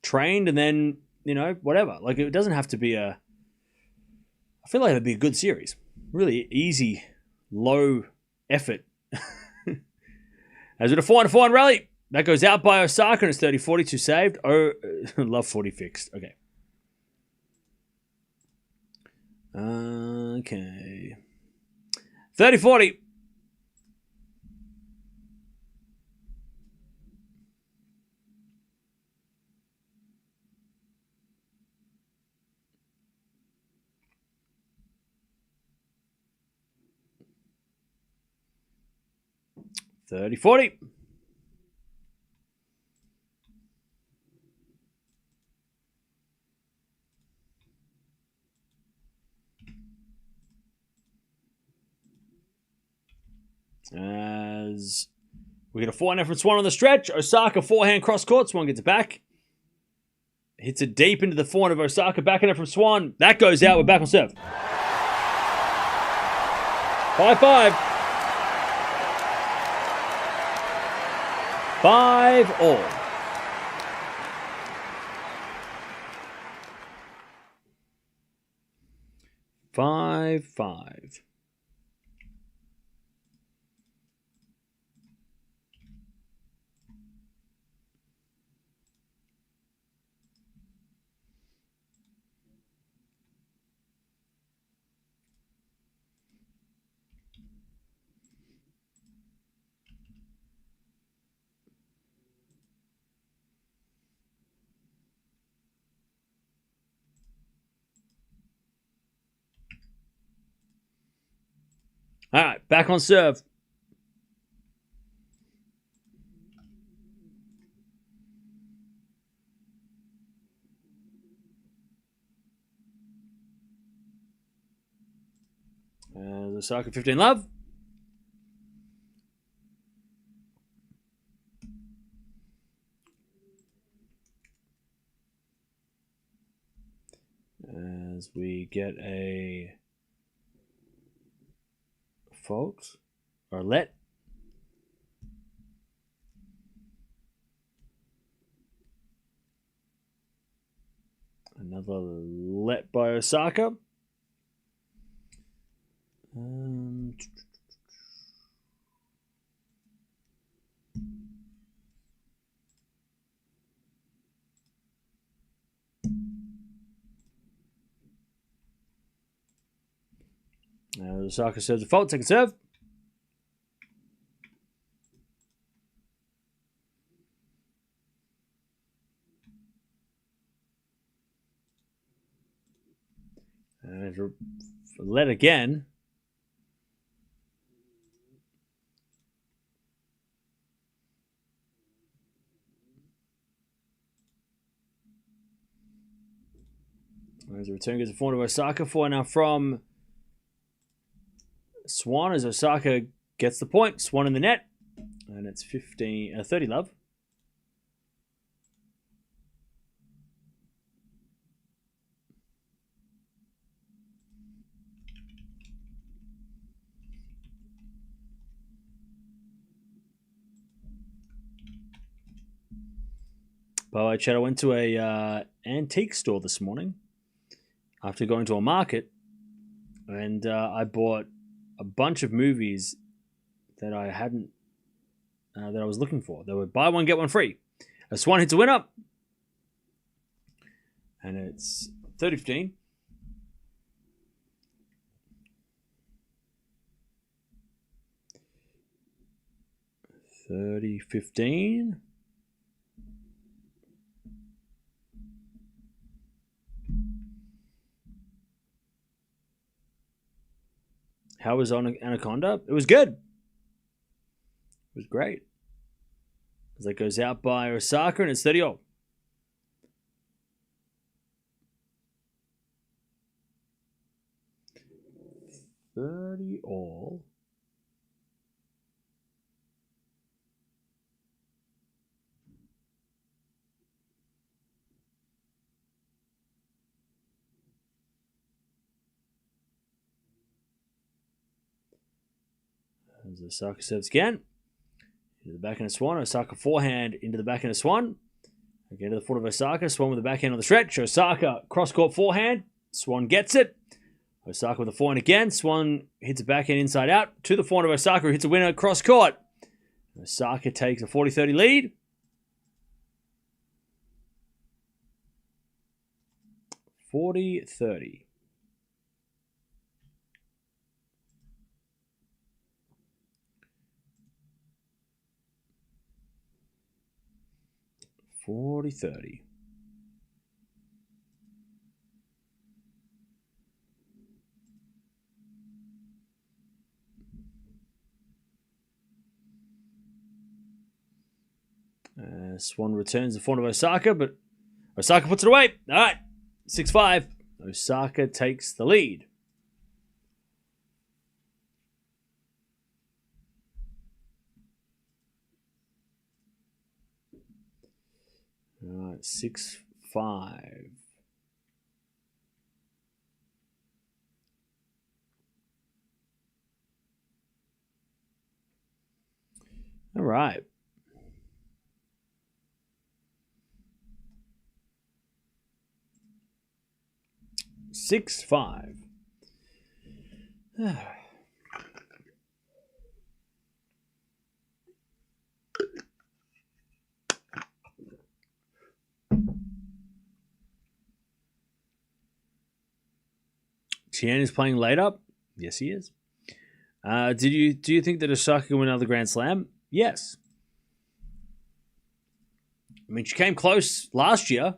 trained, and then, you know, whatever. Like, it doesn't have to be I feel like it'd be a good series. Really easy, low effort. As with a 4-4 rally, that goes out by Osaka and it's 30-42 saved. Oh, love 40 fixed. Okay. Okay. 30-40. $30-40. As we get a forehand from Swan on the stretch. Osaka forehand cross court. Swan gets it back. Hits it deep into the forehand of Osaka. Backhand from Swan. That goes out. We're back on serve. 5-5. 5-all. Five. All right, back on serve. Osaka 15 love. As we get a fault or let. Another let by Osaka. Osaka serves a fault, second serve. And let again. As the return gets a forward of Osaka. Four now from Swan as Osaka gets the point. Swan in the net. And it's 30 love. By the way, Chad, I went to a antique store this morning after going to a market, and I bought a bunch of movies that I hadn't that I was looking for. They were buy one get one free. A Swan hits a winner, and it's 30-15. How was Anaconda? It was good. It was great. As that goes out by Osaka, and it's 30-all. As Osaka serves again. Into the backhand of Swan. Osaka forehand into the backhand of Swan. Again to the foot of Osaka. Swan with the backhand on the stretch. Osaka cross-court forehand. Swan gets it. Osaka with the forehand again. Swan hits a backhand inside out. To the forehand of Osaka, who hits a winner cross-court. Osaka takes a 40-30 lead. 40-30. Swan returns the forehand of Osaka, but Osaka puts it away. All right, 6-5. Osaka takes the lead. All right, 6-5. All right. 6-5. Tian is playing late up. Yes, he is. Do you think that Osaka can win another Grand Slam? Yes. I mean, she came close last year,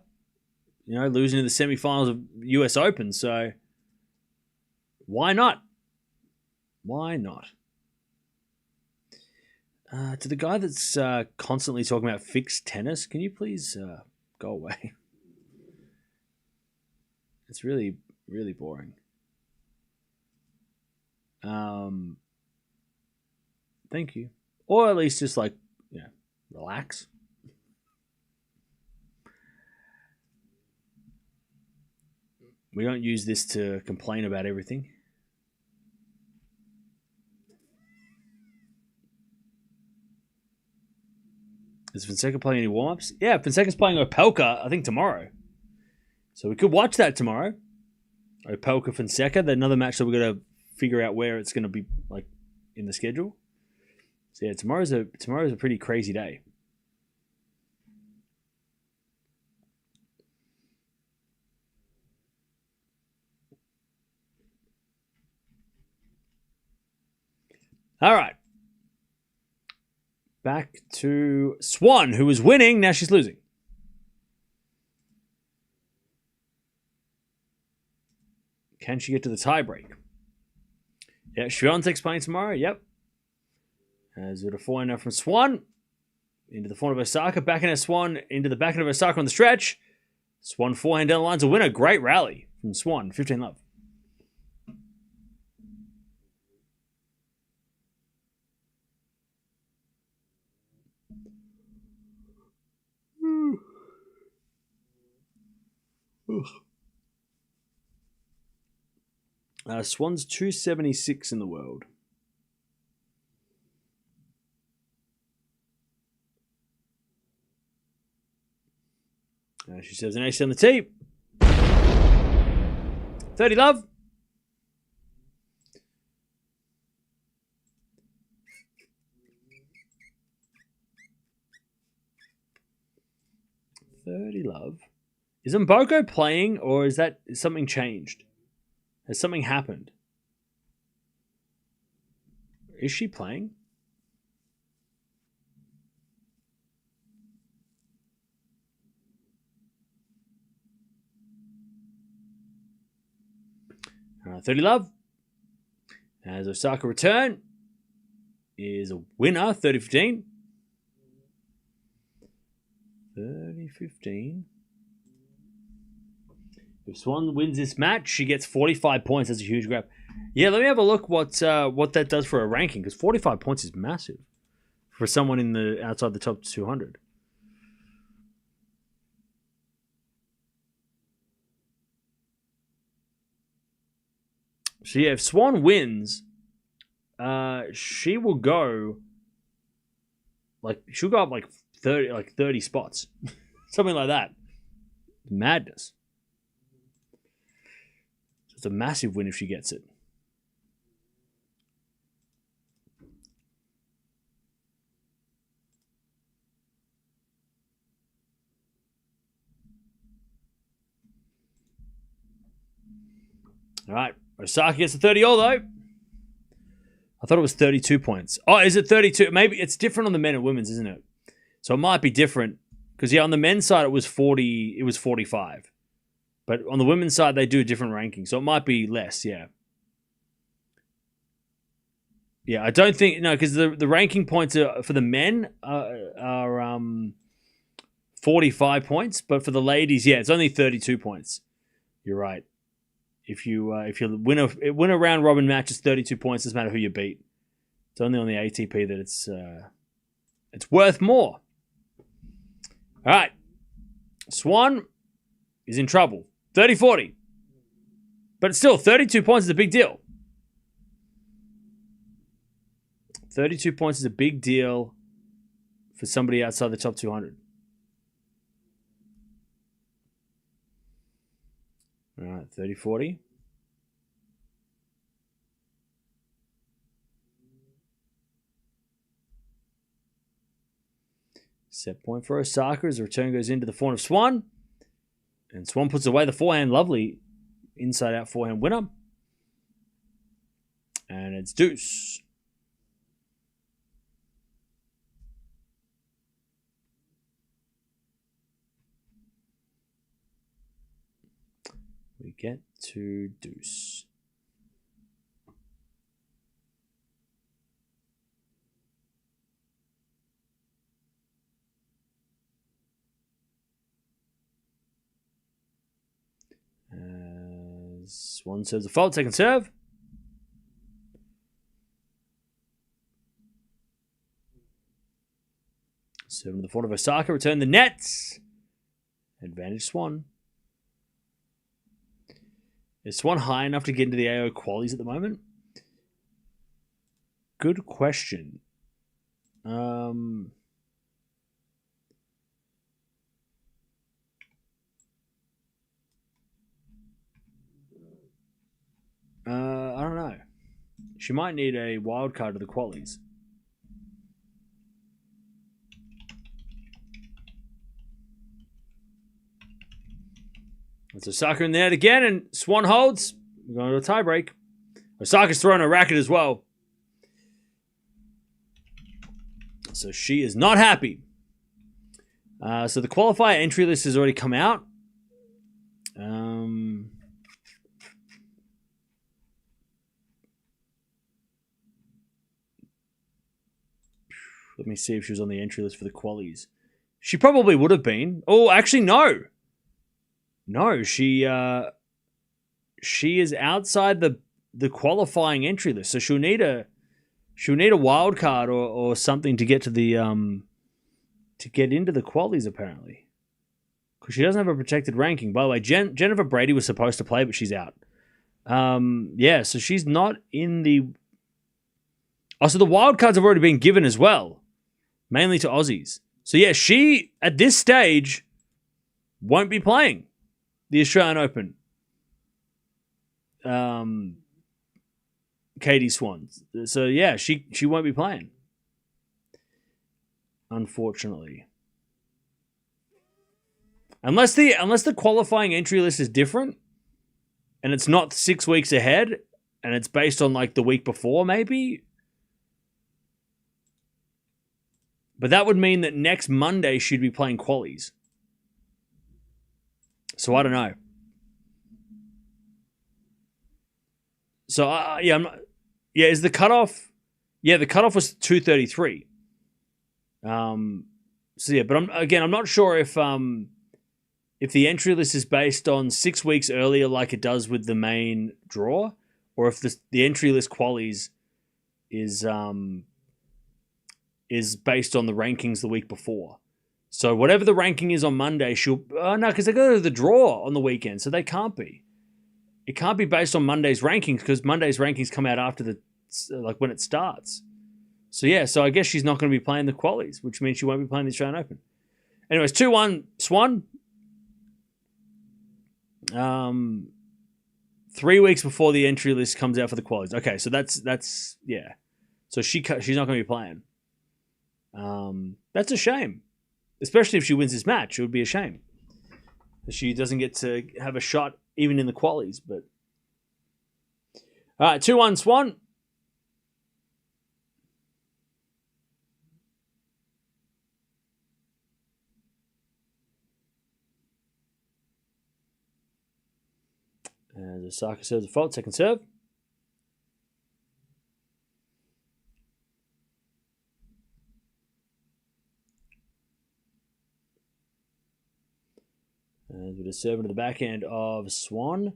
losing in the semifinals of US Open. So why not? Why not? To the guy that's constantly talking about fixed tennis, can you please go away? It's really, really boring. Thank you. Or at least just relax. We don't use this to complain about everything. Is Fonseca playing any warm-ups? Yeah, Fonseca's playing Opelka, I think, tomorrow. So we could watch that tomorrow. Opelka Fonseca, another match that we're going to figure out where it's going to be in the schedule. So yeah, tomorrow's a pretty crazy day. All right. Back to Swan, who was winning. Now she's losing. Can she get to the tiebreak? Yeah, Swiatek's playing tomorrow. Yep. As with a forehand from Swan. Into the forehand of Osaka. Backhand of Swan. Into the backhand of Osaka on the stretch. Swan forehand down the line's a winner. Great rally from Swan. 15-love. Swan's 276 in the world. She says an ace on the tee. 30 love. Is Mboko playing, or is something changed? Has something happened? Is she playing? All right, 30 love. As Osaka return is a winner, 30-15. 30-15. If Swan wins this match, she gets 45 points. That's a huge grab. Yeah, let me have a look what that does for a ranking, because 45 points is massive for someone outside the top 200. So yeah, if Swan wins, she will go she'll go up 30 spots. Something like that. Madness. It's a massive win if she gets it. All right. Osaka gets the 30 all, though. I thought it was 32 points. Oh, is it 32? Maybe it's different on the men and women's, isn't it? So it might be different. Because, yeah, on the men's side, it was 40. It was 45. But on the women's side, they do a different ranking. So it might be less, yeah. Yeah, I don't think... No, because the ranking points for the men are 45 points. But for the ladies, yeah, it's only 32 points. You're right. If you win a round robin match, it's 32 points. Doesn't matter who you beat. It's only on the ATP that it's worth more. All right, Swan is in trouble. 30-40, but still 32 points is a big deal. 32 points is a big deal for somebody outside the top 200. All right, 30-40. Set point for Osaka as the return goes into the forehand of Swan. And Swan puts away the forehand. Lovely inside-out forehand winner. And it's deuce. We get to deuce. Swan serves a fault, second serve. Serving to the front of Osaka, return the nets. Advantage Swan. Is Swan high enough to get into the AO qualies at the moment? Good question. I don't know. She might need a wild card to the qualies. It's Osaka in there again, and Swan holds. We're going to a tie break. Osaka's throwing a racket as well. So she is not happy. So the qualifier entry list has already come out. Let me see if she was on the entry list for the qualies. She probably would have been. Oh, actually, no. No, she is outside the qualifying entry list, so she'll need a wild card or something to get to the to get into the qualies apparently, because she doesn't have a protected ranking. By the way, Jennifer Brady was supposed to play, but she's out. Yeah, so she's not in the. Oh, so the wild cards have already been given as well, mainly to Aussies. So yeah, she at this stage. won't be playing the Australian Open. Katie Swan. So yeah, she won't be playing. Unfortunately. Unless the qualifying entry list is different and it's not 6 weeks ahead and it's based on like the week before, maybe. But that would mean that next Monday she'd be playing qualies. So I don't know. So is the cutoff? Yeah, the cutoff was 2:33. So yeah, but I'm not sure if the entry list is based on 6 weeks earlier, like it does with the main draw, or if the entry list qualies is based on the rankings the week before. So whatever the ranking is on Monday, because they go to the draw on the weekend, so they can't be. It can't be based on Monday's rankings because Monday's rankings come out after when it starts. So yeah, so I guess she's not going to be playing the qualies, which means she won't be playing the Australian Open. Anyways, 2-1 Swan. 3 weeks before the entry list comes out for the qualies. Okay, so that's yeah. So she's not going to be playing. That's a shame, especially if she wins this match. It would be a shame that she doesn't get to have a shot even in the qualies. But all right, 2-1 Swan. As Osaka serves a fault, second serve. And with a serve into the backhand of Swan.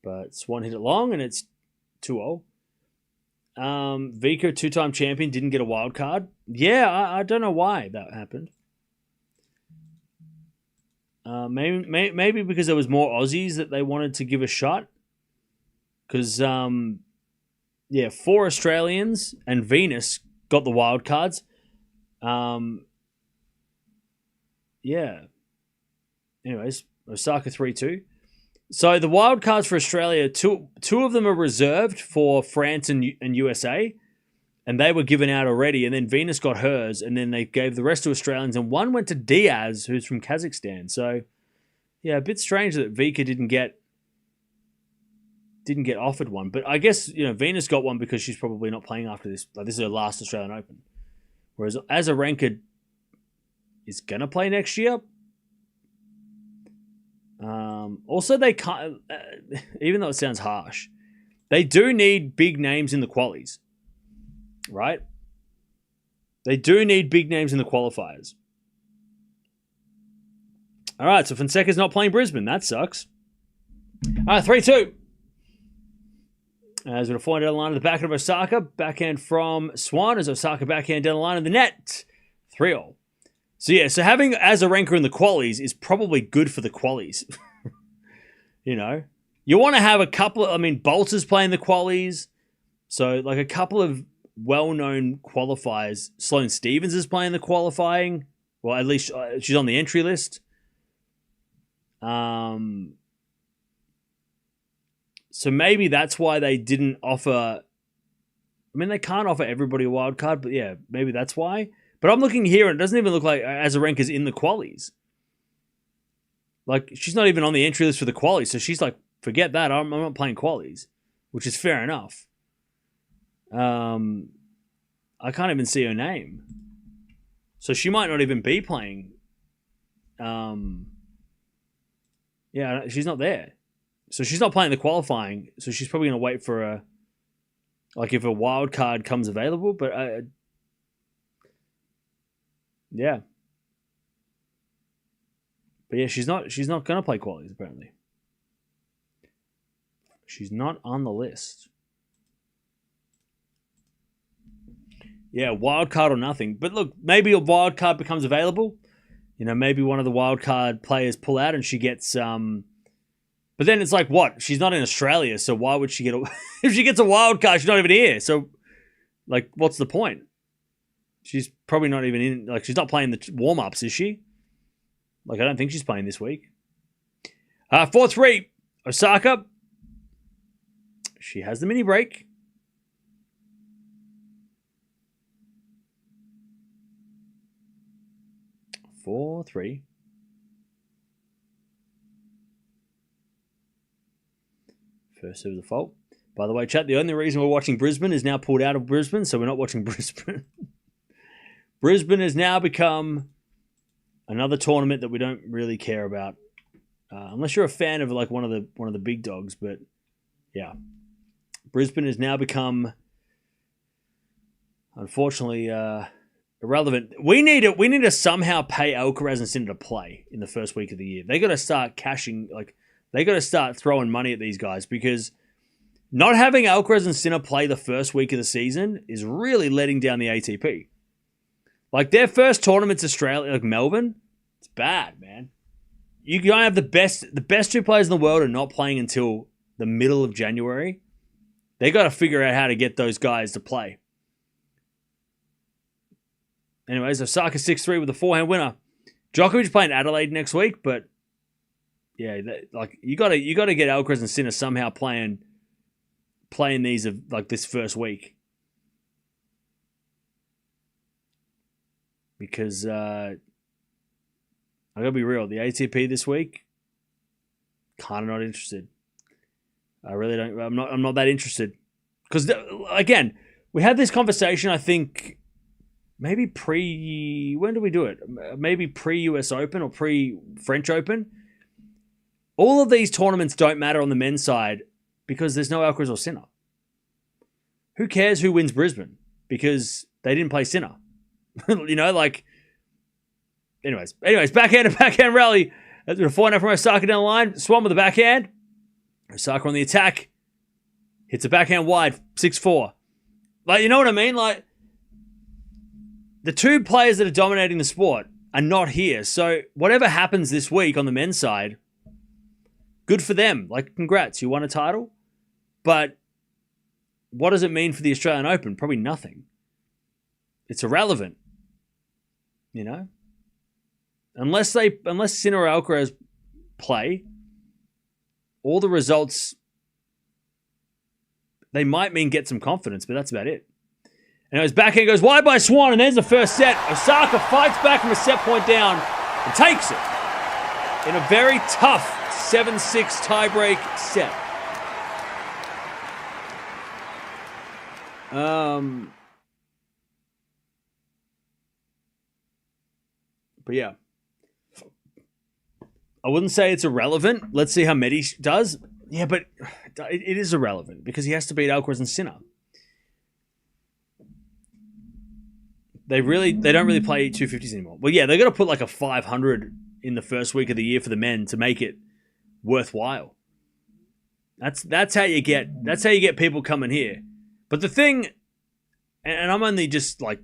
But Swan hit it long and it's 2-0. Vika, two-time champion, didn't get a wild card. Yeah, I don't know why that happened. Maybe because there was more Aussies that they wanted to give a shot. Because, 4 Australians and Venus got the wild cards. Anyways, Osaka 3-2. So the wild cards for Australia, two of them are reserved for France and USA. And they were given out already. And then Venus got hers. And then they gave the rest to Australians. And one went to Diaz, who's from Kazakhstan. So, yeah, a bit strange that Vika didn't get offered one. But I guess, Venus got one because she's probably not playing after this. Like, this is her last Australian Open. Whereas Azarenka is going to play next year. Also, they can't, even though it sounds harsh, they do need big names in the qualies. Right? They do need big names in the qualifiers. All right, so Fonseca's not playing Brisbane. That sucks. All right, 3-2. As we're going to down the line of the backhand of Osaka. Backhand from Swan as Osaka backhand down the line of the net. 3-0. So yeah, so having Azarenka in the qualies is probably good for the qualies. You want to have a couple of, Bolter's playing the qualies. So like a couple of well-known qualifiers. Sloane Stephens is playing the qualifying. Well, at least she's on the entry list. So maybe that's why they didn't offer. They can't offer everybody a wild card, but yeah, maybe that's why. But I'm looking here, and it doesn't even look like Azarenka's in the qualies. Like, she's not even on the entry list for the qualies, so she's like, forget that, I'm not playing qualies, which is fair enough. I can't even see her name. So she might not even be playing. She's not there. So she's not playing the qualifying, so she's probably going to wait for if a wild card comes available, but yeah. But yeah, she's not going to play qualies, apparently. She's not on the list. Yeah, wild card or nothing. But look, maybe a wild card becomes available. Maybe one of the wild card players pull out and she gets but then it's like, what? She's not in Australia, so why would she get if she gets a wild card, she's not even here. So like, what's the point? She's probably not even in, she's not playing the warm-ups, is she? Like, I don't think she's playing this week. 4-3. Osaka. She has the mini break. Four, three. First serve the fault. By the way, chat, the only reason we're watching Brisbane is now pulled out of Brisbane, so we're not watching Brisbane. Brisbane has now become another tournament that we don't really care about, unless you're a fan of like one of the big dogs. But yeah, Brisbane has now become, unfortunately, irrelevant. We need to somehow pay Alcaraz and Sinner to play in the first week of the year. They got to start cashing, like they got to start throwing money at these guys, because not having Alcaraz and Sinner play the first week of the season is really letting down the ATP. Like, their first tournament's Australia, like Melbourne, it's bad, man. You don't have the best two players in the world are not playing until the middle of January. They got to figure out how to get those guys to play. Anyways, Osaka 6-3 with a forehand winner. Djokovic playing Adelaide next week, but yeah, you got to get Alcaraz and Sinner somehow playing these of like this first week, because I gotta be real, the ATP this week, kind of not interested. I really don't. I'm not that interested, because again, we had this conversation. I think maybe when do we do it? Maybe pre-US Open or pre-French Open. All of these tournaments don't matter on the men's side, because there's no Alcaraz or Sinner. Who cares who wins Brisbane? Because they didn't play Sinner. Anyways, backhand rally. That's a forehand from Osaka down the line. Swan with the backhand. Osaka on the attack. Hits a backhand wide, 6-4. Like, you know what I mean? Like, the two players that are dominating the sport are not here. So whatever happens this week on the men's side, good for them. Like, congrats, you won a title. But what does it mean for the Australian Open? Probably nothing. It's irrelevant. Unless Sinner or Alcaraz play, all the results, they might mean get some confidence, but that's about it. And his backhand goes wide by Swan, and there's the first set. Osaka fights back from a set point down and takes it in a very tough 7-6 tiebreak set. But yeah, I wouldn't say it's irrelevant. Let's see how Medi does. Yeah, but it is irrelevant because he has to beat Alcaraz and Sinner. They don't really play 250s anymore. Well, yeah, they're going to put like a 500 in the first week of the year for the men to make it worthwhile. That's how you get people coming here. But the thing, and I'm only just like,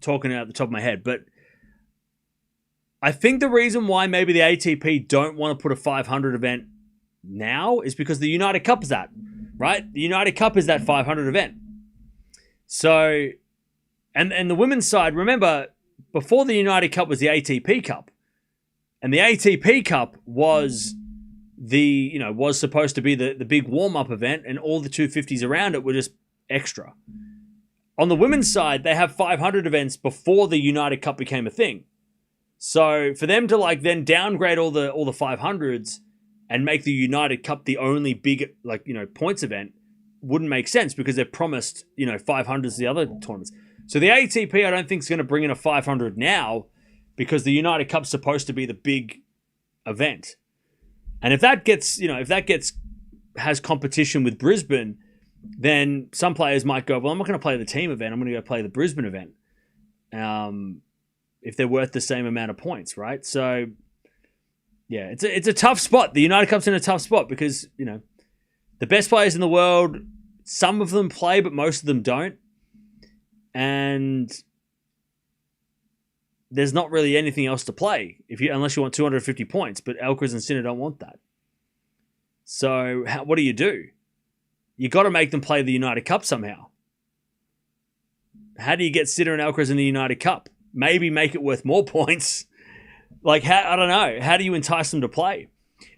talking out the top of my head, but I think the reason why maybe the ATP don't want to put a 500 event now is because the United Cup is that, right? The United Cup is that 500 event. So, and the women's side, remember, before the United Cup was the ATP Cup. And the ATP Cup was was supposed to be the big warm-up event, and all the 250s around it were just extra. On the women's side, they have 500 events before the United Cup became a thing. So for them to then downgrade all the 500s and make the United Cup the only big points event wouldn't make sense, because they've promised 500s to the other tournaments. So the ATP, I don't think, is going to bring in a 500 now, because the United Cup's supposed to be the big event. And if that has competition with Brisbane, then some players might go, well, I'm not going to play the team event. I'm going to go play the Brisbane event. If they're worth the same amount of points, right? So, yeah, it's a tough spot. The United Cup's in a tough spot because, the best players in the world, some of them play, but most of them don't. And there's not really anything else to play unless you want 250 points, but Alcaraz and Sinner don't want that. So what do? You got to make them play the United Cup somehow. How do you get Sinner and Alcaraz in the United Cup? Maybe make it worth more points, Like, I don't know. How do you entice them to play?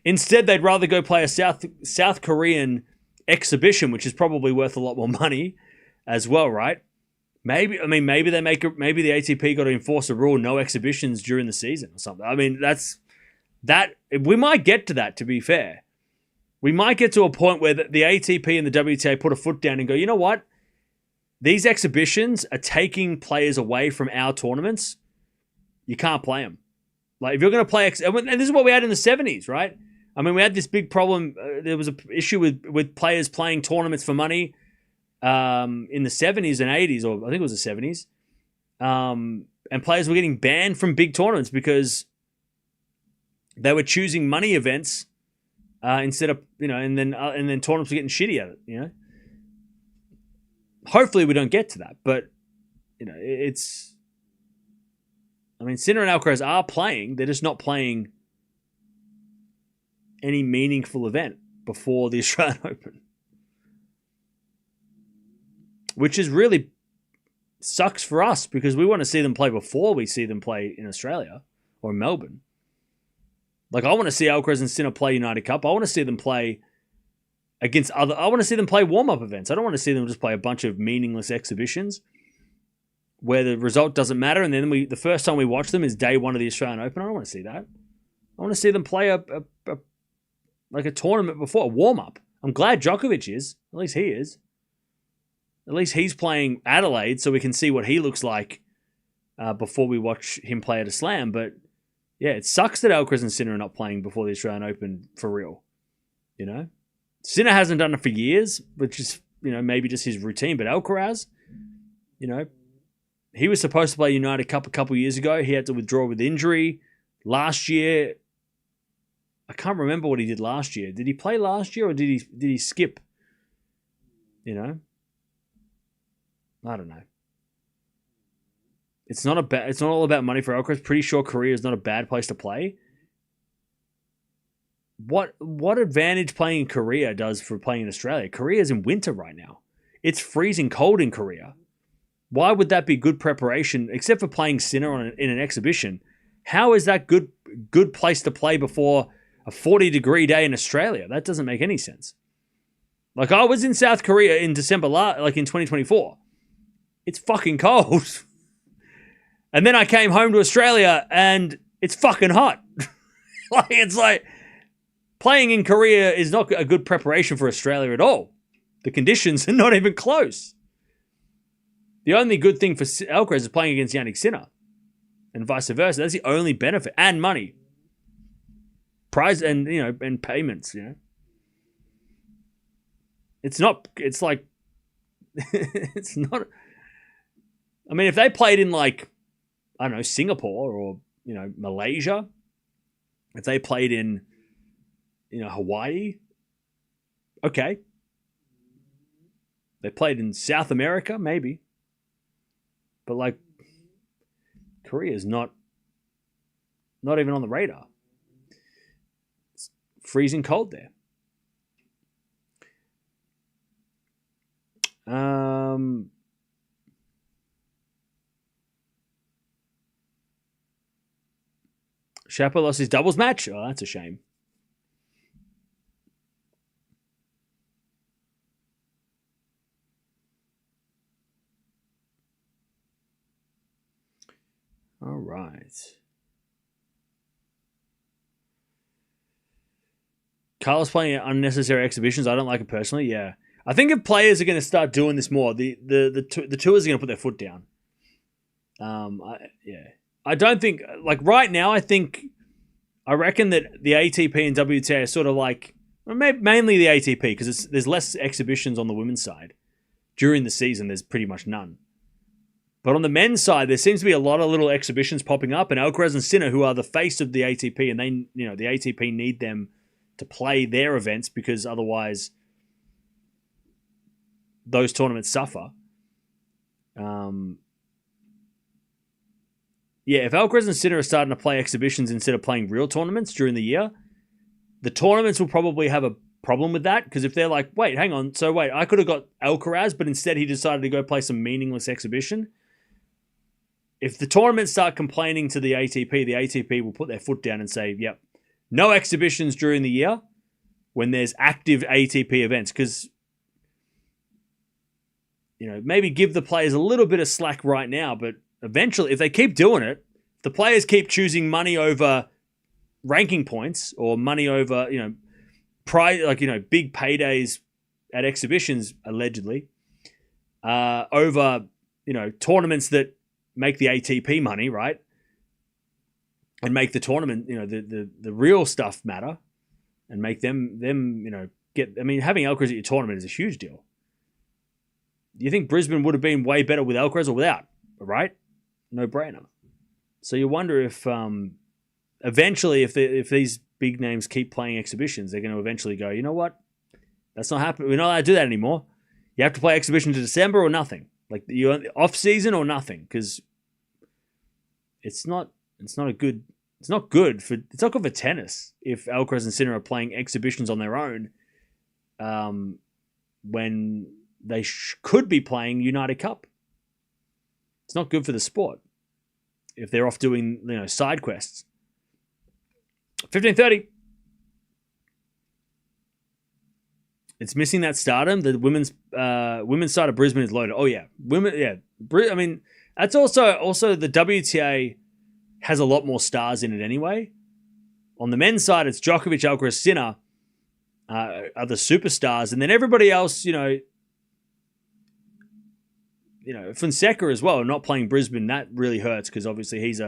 Instead, they'd rather go play a South Korean exhibition, which is probably worth a lot more money as well, right? Maybe the ATP got to enforce a rule, no exhibitions during the season or something. I mean, we might get to that, to be fair. We might get to a point where the ATP and the WTA put a foot down and go, you know what? These exhibitions are taking players away from our tournaments. You can't play them. Like, if you're going to play... and this is what we had in the 70s, right? I mean, we had this big problem. There was an issue with players playing tournaments for money in the 70s and 80s, or I think it was the 70s. And players were getting banned from big tournaments because they were choosing money events instead of, and then tournaments were getting shitty at it, Hopefully we don't get to that, but, it's... I mean, Sinner and Alcaraz are playing. They're just not playing any meaningful event before the Australian Open. Which is really sucks for us because we want to see them play before we see them play in Australia or in Melbourne. Like, I want to see Alcaraz and Sinner play United Cup. I want to see them play against other... I want to see them play warm-up events. I don't want to see them just play a bunch of meaningless exhibitions where the result doesn't matter, and then the first time we watch them is day one of the Australian Open. I don't want to see that. I want to see them play a tournament before, a warm-up. I'm glad Djokovic is. At least he is. At least he's playing Adelaide, so we can see what he looks like before we watch him play at a slam. But, yeah, it sucks that Alcaraz and Sinner are not playing before the Australian Open for real. Sinner hasn't done it for years, which is, maybe just his routine. But Alcaraz, he was supposed to play United Cup a couple years ago. He had to withdraw with injury. Last year, I can't remember what he did last year. Did he play last year or did he skip? I don't know. It's not all about money for Alcaraz. Pretty sure Korea is not a bad place to play. What advantage playing in Korea does for playing in Australia? Korea's in winter right now. It's freezing cold in Korea. Why would that be good preparation, except for playing Sinner in an exhibition? How is that good place to play before a 40-degree day in Australia? That doesn't make any sense. Like, I was in South Korea in December, like in 2024. It's fucking cold. And then I came home to Australia and it's fucking hot. It's like playing in Korea is not a good preparation for Australia at all. The conditions are not even close. The only good thing for Alcaraz is playing against Jannik Sinner and vice versa. That's the only benefit. And money. Prize and, and payments, It's not, it's like, it's not, I mean, if they played in like, I don't know, Singapore or, Malaysia, if they played in, Hawaii, okay. They played in South America, maybe. But, like, Korea is not even on the radar. It's freezing cold there. Shapo lost his doubles match? Oh, that's a shame. All right. Carlos playing unnecessary exhibitions. I don't like it personally. Yeah, I think if players are going to start doing this more, the tours are going to put their foot down. I don't think like right now. I reckon that the ATP and WTA are sort of like mainly the ATP because there's less exhibitions on the women's side during the season. There's pretty much none. But on the men's side, there seems to be a lot of little exhibitions popping up, and Alcaraz and Sinner, who are the face of the ATP, and the ATP need them to play their events because otherwise those tournaments suffer. If Alcaraz and Sinner are starting to play exhibitions instead of playing real tournaments during the year, the tournaments will probably have a problem with that because if they're like, wait, hang on, I could have got Alcaraz, but instead he decided to go play some meaningless exhibition. if the tournaments start complaining to the ATP will put their foot down and say, yep, no exhibitions during the year when there's active ATP events. Because, maybe give the players a little bit of slack right now, but eventually, if they keep doing it, if the players keep choosing money over ranking points or money over, big paydays at exhibitions, allegedly, over, tournaments that make the ATP money, right? And make the tournament, the real stuff matter and make them, having Alcaraz at your tournament is a huge deal. You think Brisbane would have been way better with Alcaraz or without, right? No brainer. So you wonder if eventually, if these big names keep playing exhibitions, they're going to eventually go, you know what? That's not happening. We're not allowed to do that anymore. You have to play exhibitions to December or nothing. Like you're off season or nothing, because it's not good for tennis if Alcaraz and Sinner are playing exhibitions on their own when they could be playing United Cup. It's not good for the sport if they're off doing side quests. 15:30. It's missing that stardom. The women's side of Brisbane is loaded. Oh yeah, women. Yeah, that's also the WTA has a lot more stars in it anyway. On the men's side, it's Djokovic, Alcaraz, Sinner are the superstars, and then everybody else, Fonseca as well, not playing Brisbane, that really hurts because obviously he's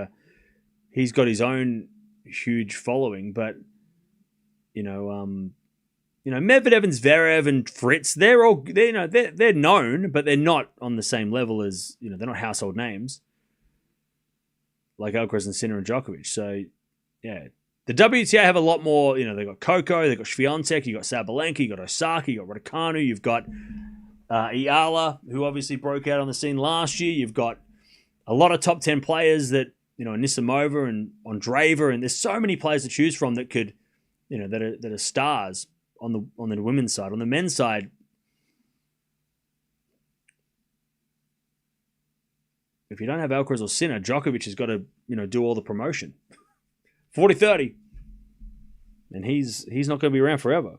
got his own huge following, but Medvedev and Zverev and Fritz, they're known, but they're not on the same level as they're not household names like Alcaraz and Sinner and Djokovic. So yeah, the WTA have a lot more. They've got Coco, they've got Swiatek, you got Sabalenka, you got Osaka, you got Raducanu, you've got Eala, who obviously broke out on the scene last year. You've got a lot of top 10 players that, Anisimova and Andreeva, and there's so many players to choose from that could, that are stars on the women's side. On the men's side, if you don't have Alcaraz or Sinner, Djokovic has got to, do all the promotion. 40-30. And he's not going to be around forever.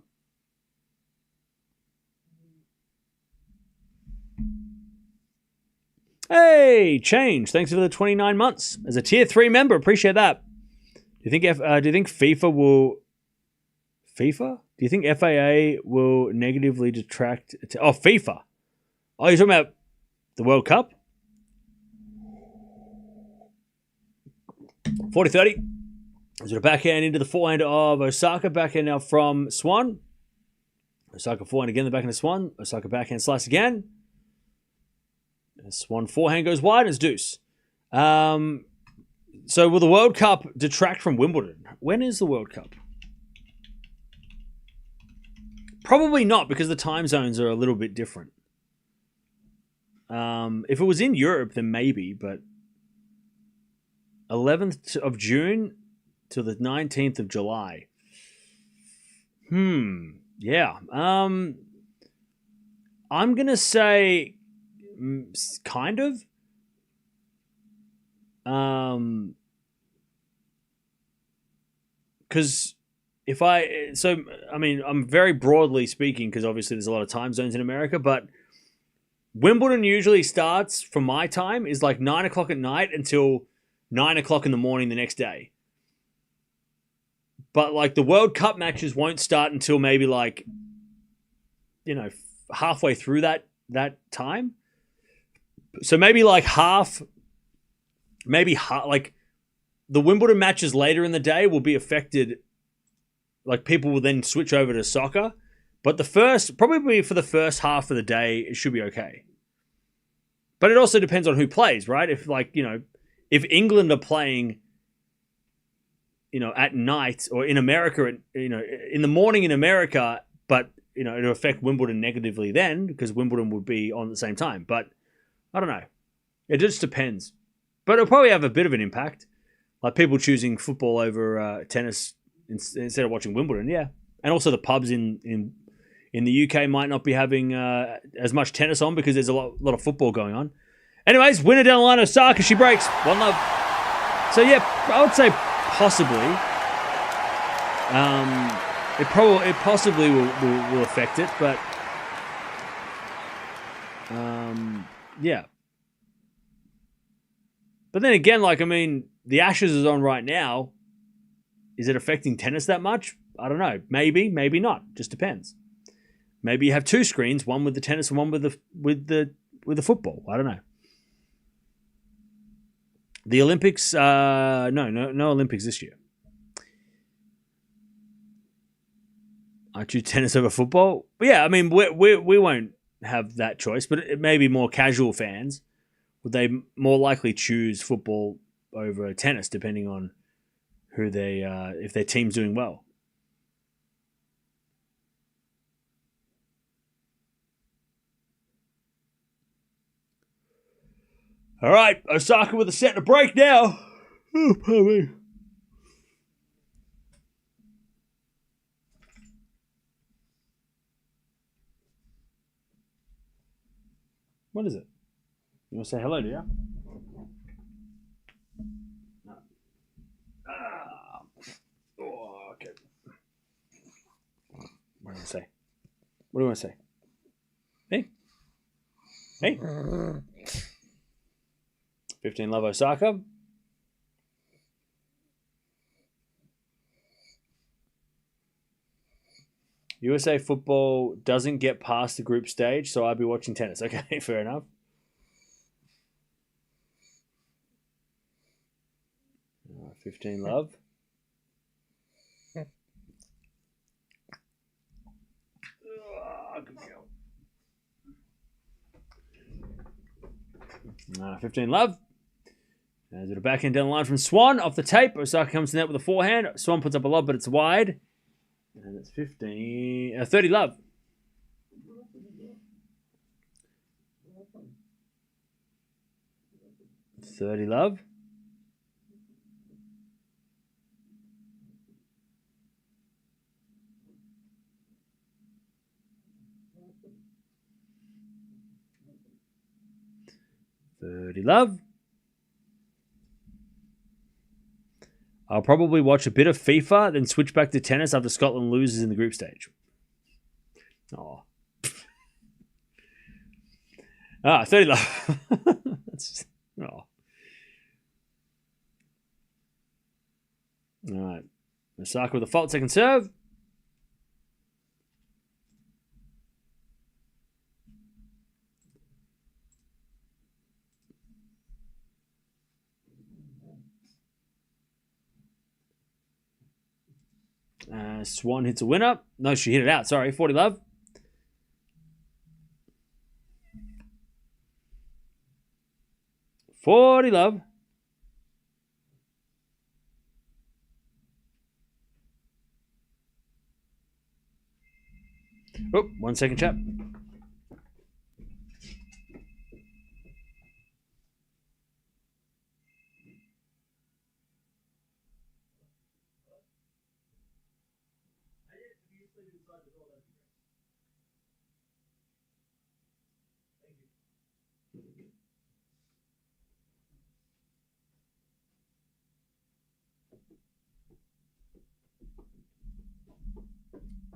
Hey, Change. Thanks for the 29 months. As a Tier 3 member, appreciate that. Do you think FIFA will... FIFA? Do you think FAA will negatively detract... FIFA. Oh, you're talking about the World Cup? 40-30. Is it a backhand into the forehand of Osaka? Backhand now from Swan. Osaka forehand again, the backhand of Swan. Osaka backhand slice again. Swan forehand goes wide and it's deuce. So will the World Cup detract from Wimbledon? When is the World Cup? Probably not, because the time zones are a little bit different. If it was in Europe, then maybe, but 11th of June to the 19th of July. Yeah. I'm going to say kind of. Because I'm very broadly speaking, because obviously there's a lot of time zones in America, but Wimbledon usually starts, from my time, is like 9 o'clock at night until 9 o'clock in the morning the next day. But like the World Cup matches won't start until maybe halfway through that time. So maybe like like the Wimbledon matches later in the day will be affected. Like people will then switch over to soccer, but probably for the first half of the day, it should be okay. But it also depends on who plays, right? If if England are playing, at night, or in America, in the morning in America, but it'll affect Wimbledon negatively then, because Wimbledon would be on at the same time. But I don't know. It just depends. But it'll probably have a bit of an impact. Like people choosing football over tennis instead of watching Wimbledon, yeah. And also the pubs in the UK might not be having as much tennis on because there's a lot of football going on. Anyways, winner down the line, Osaka. She breaks. 1-love. So yeah, I would say possibly. It possibly will affect it, but yeah. But then again, like, I mean, the Ashes is on right now. Is it affecting tennis that much? I don't know. Maybe, maybe not. Just depends. Maybe you have two screens, one with the tennis and one with the football. I don't know. The Olympics, no Olympics this year. I choose tennis over football. But yeah, I mean, we won't have that choice, but it may be more casual fans. Would they more likely choose football over tennis, depending on who they if their team's doing well? All right, Osaka with a set and a break now. Oh, pardon me. What is it? You want to say hello, do you? No. Oh, okay. What do you want to say? What do you want to say? Hey? Hey? 15-love Osaka. USA football doesn't get past the group stage, so I'll be watching tennis. Okay, fair enough. Oh, 15-love. Oh, 15-love. There's a backhand down the line from Swan off the tape. Osaka comes to net with a forehand. Swan puts up a lob, but it's wide. And it's 30-love. $30-love. $30-love. I'll probably watch a bit of FIFA, then switch back to tennis after Scotland loses in the group stage. Oh. 30-love. That's oh. All right. Osaka with a fault second serve. Swan hits a winner. No, she hit it out. Sorry, 40-love. $40-love. Oh, 1 second, chap.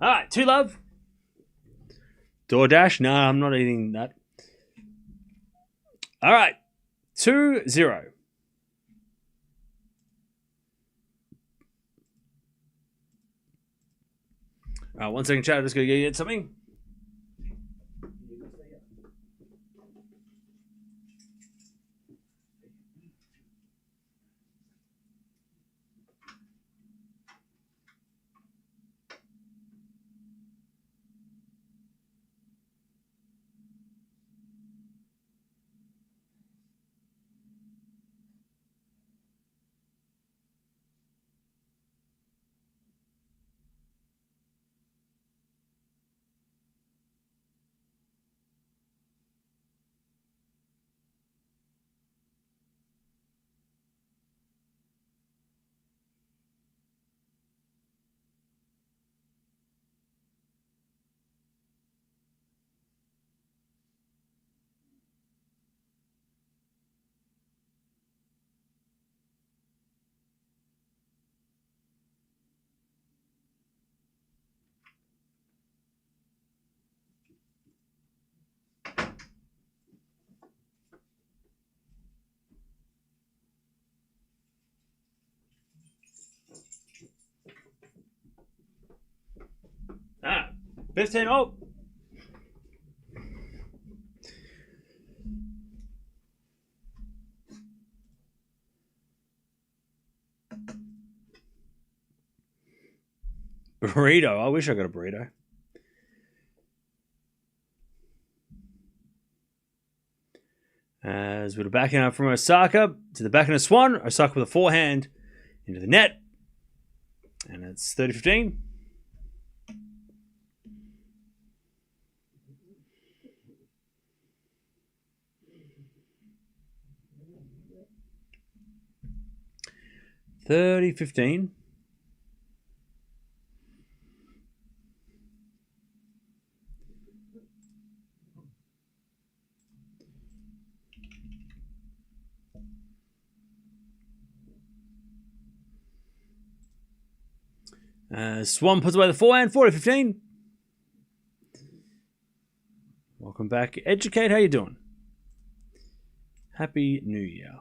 All right, 2-love. DoorDash? No, I'm not eating that. All right, 2-0. All right, 1 second, chat. I'm just going to get something. 15. Oh. Burrito. I wish I got a burrito. As with a backhand from Osaka to the backhand of Swan. Osaka with a forehand into the net. And it's 30-15. Swan puts away the forehand, 40-15. Welcome back. Educate, how you doing? Happy New Year.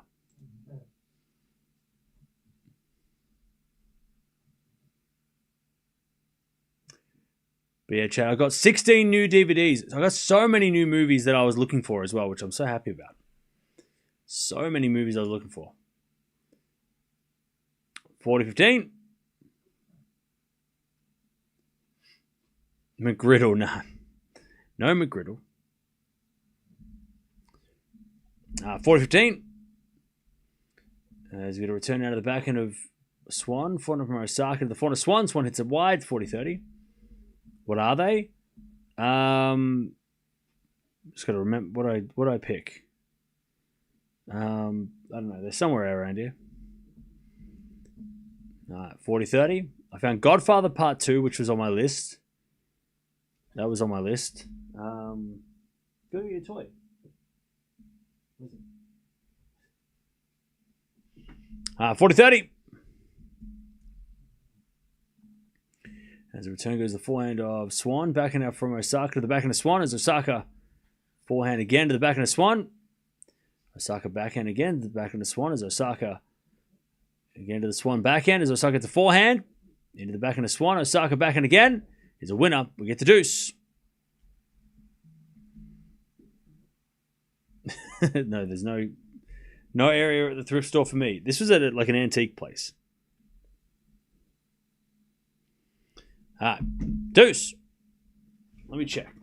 But yeah, Chad, I got 16 new DVDs. I got so many new movies that I was looking for as well, which I'm so happy about. So many movies I was looking for. 40-15. McGriddle, nah. No McGriddle. 40-15. He's going to return out of the backhand of Swan. Forehand from Osaka to the forehand of Swan. Swan hits it wide, 40-30. What are they? Just got to remember what I pick. I don't know. They're somewhere around here. 40-30. I found Godfather Part 2, which was on my list. That was on my list. Go get your toy. 40-30. As the return goes the forehand of Swan. Backhand out from Osaka to the backhand of Swan. As Osaka forehand again to the backhand of Swan. Osaka backhand again to the backhand of Swan. As Osaka again to the Swan backhand. As Osaka to forehand. Into the backhand of Swan. Osaka backhand again. Is a winner. We get the deuce. No, there's no area at the thrift store for me. This was at like an antique place. All right. Deuce. Let me check.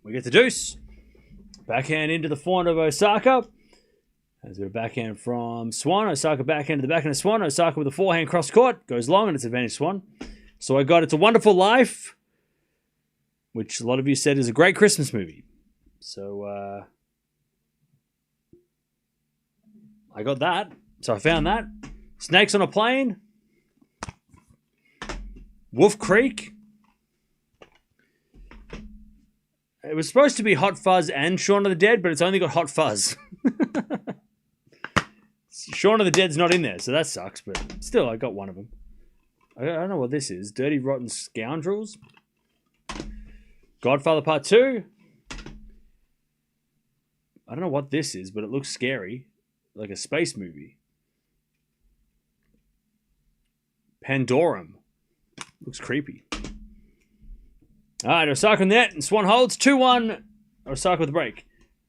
We get the deuce. Backhand into the forehand of Osaka. As a backhand from Swan. Osaka backhand to the backhand of Swan. Osaka with a forehand cross court. Goes long and it's advantage Swan. So I got It's a Wonderful Life, which a lot of you said is a great Christmas movie. So I got that. So I found that. Snakes on a Plane. Wolf Creek. It was supposed to be Hot Fuzz and Shaun of the Dead, but it's only got Hot Fuzz. Shaun of the Dead's not in there, so that sucks, but still, I got one of them. I don't know what this is. Dirty Rotten Scoundrels. Godfather Part 2. I don't know what this is, but it looks scary. Like a space movie. Pandorum. Looks creepy. All right, Osaka in the net, and Swan holds 2-1. Osaka with the break.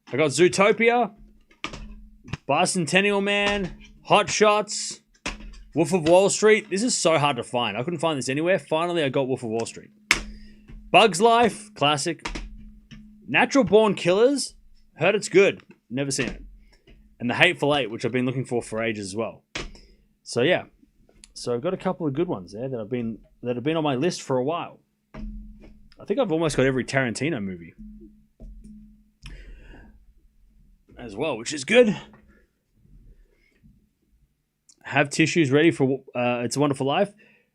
I got Zootopia, Bicentennial Man, Hot Shots, Wolf of Wall Street. This is so hard to find. I couldn't find this anywhere. Finally, I got Wolf of Wall Street. Bug's Life, classic. Natural Born Killers. Heard it's good. Never seen it. And The Hateful Eight, which I've been looking for ages as well. So yeah. So I've got a couple of good ones there that have been on my list for a while. I think I've almost got every Tarantino movie. as well, which is good. Have tissues ready for It's a Wonderful Life.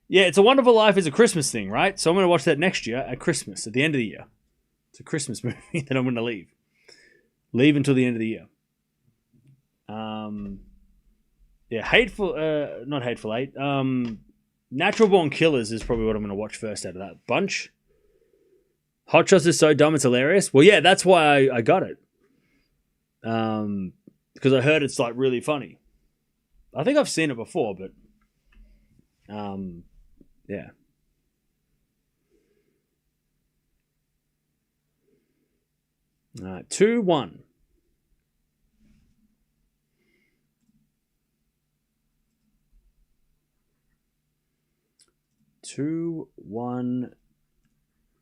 Yeah, It's a Wonderful Life is a Christmas thing, right? So I'm going to watch that next year at Christmas, at the end of the year. It's a Christmas movie that I'm going to leave. Leave until the end of the year. Not Hateful Eight. Natural Born Killers is probably what I'm going to watch first out of that bunch. Hot Shots is so dumb, it's hilarious. Well, yeah, that's why I got it. Because I heard it's like really funny. I think I've seen it before, but yeah. All right, 2-1.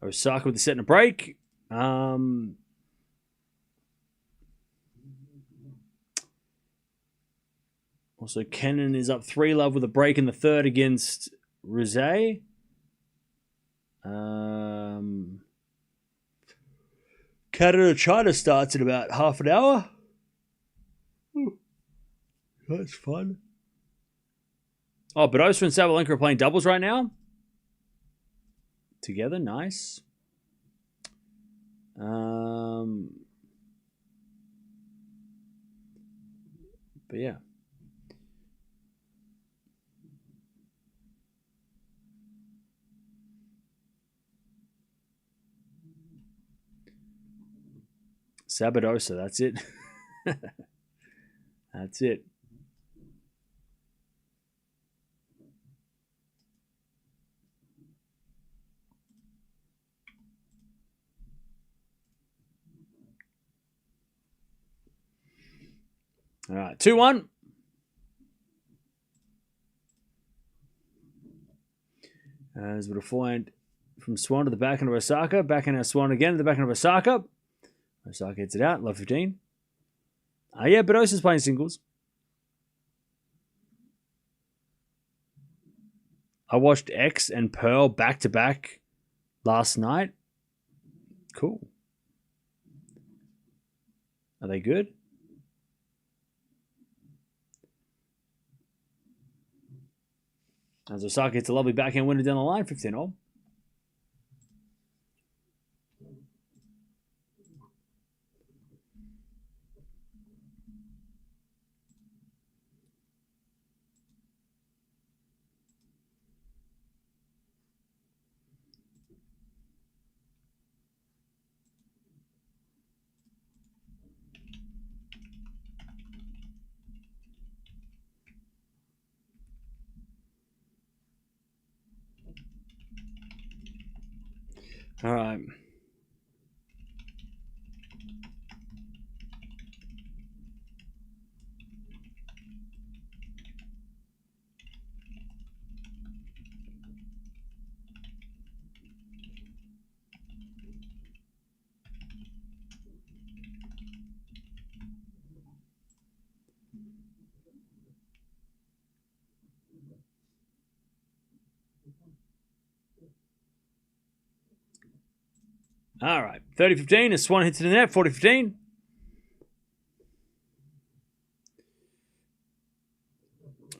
Osaka with the set and a break. Also, Kenin is up 3-love with a break in the third against Rosé. Canada-China starts in about half an hour. That's fun. Oh, Badosa and Sabalenka are playing doubles right now. Together, nice. But yeah. Sabadosa, that's it. That's it. All right, 2-1. As with a forehand from Swan to the backhand of Osaka. Backhand of Swan again to the backhand of Osaka. Osaka hits it out. Love 15. Yeah, Badosa's playing singles. I watched X and Pearl back-to-back last night. Cool. Are they good? As Osaka hits a lovely backhand winner down the line, 15-all. All right. All right. 30-15 as Swan hits it in the net. 40-15.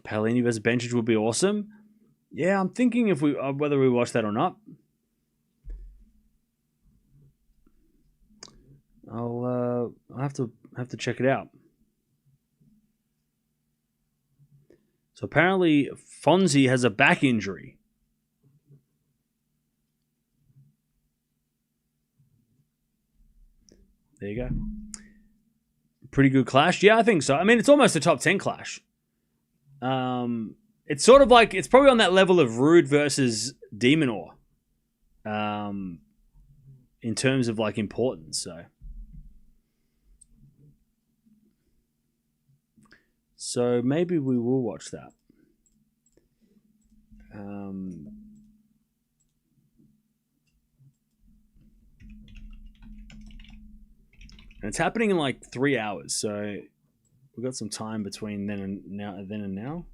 Paolini versus Bencic would be awesome. Yeah, I'm thinking if we whether we watch that or not. I'll have to check it out. So apparently Fonzie has a back injury. There you go. Pretty good clash. Yeah, I think so. I mean, it's almost a top 10 clash. It's sort of like, it's probably on that level of Rude versus Demonor. In terms of like importance. So maybe we will watch that. And it's happening in like 3 hours, so we've got some time between then and now.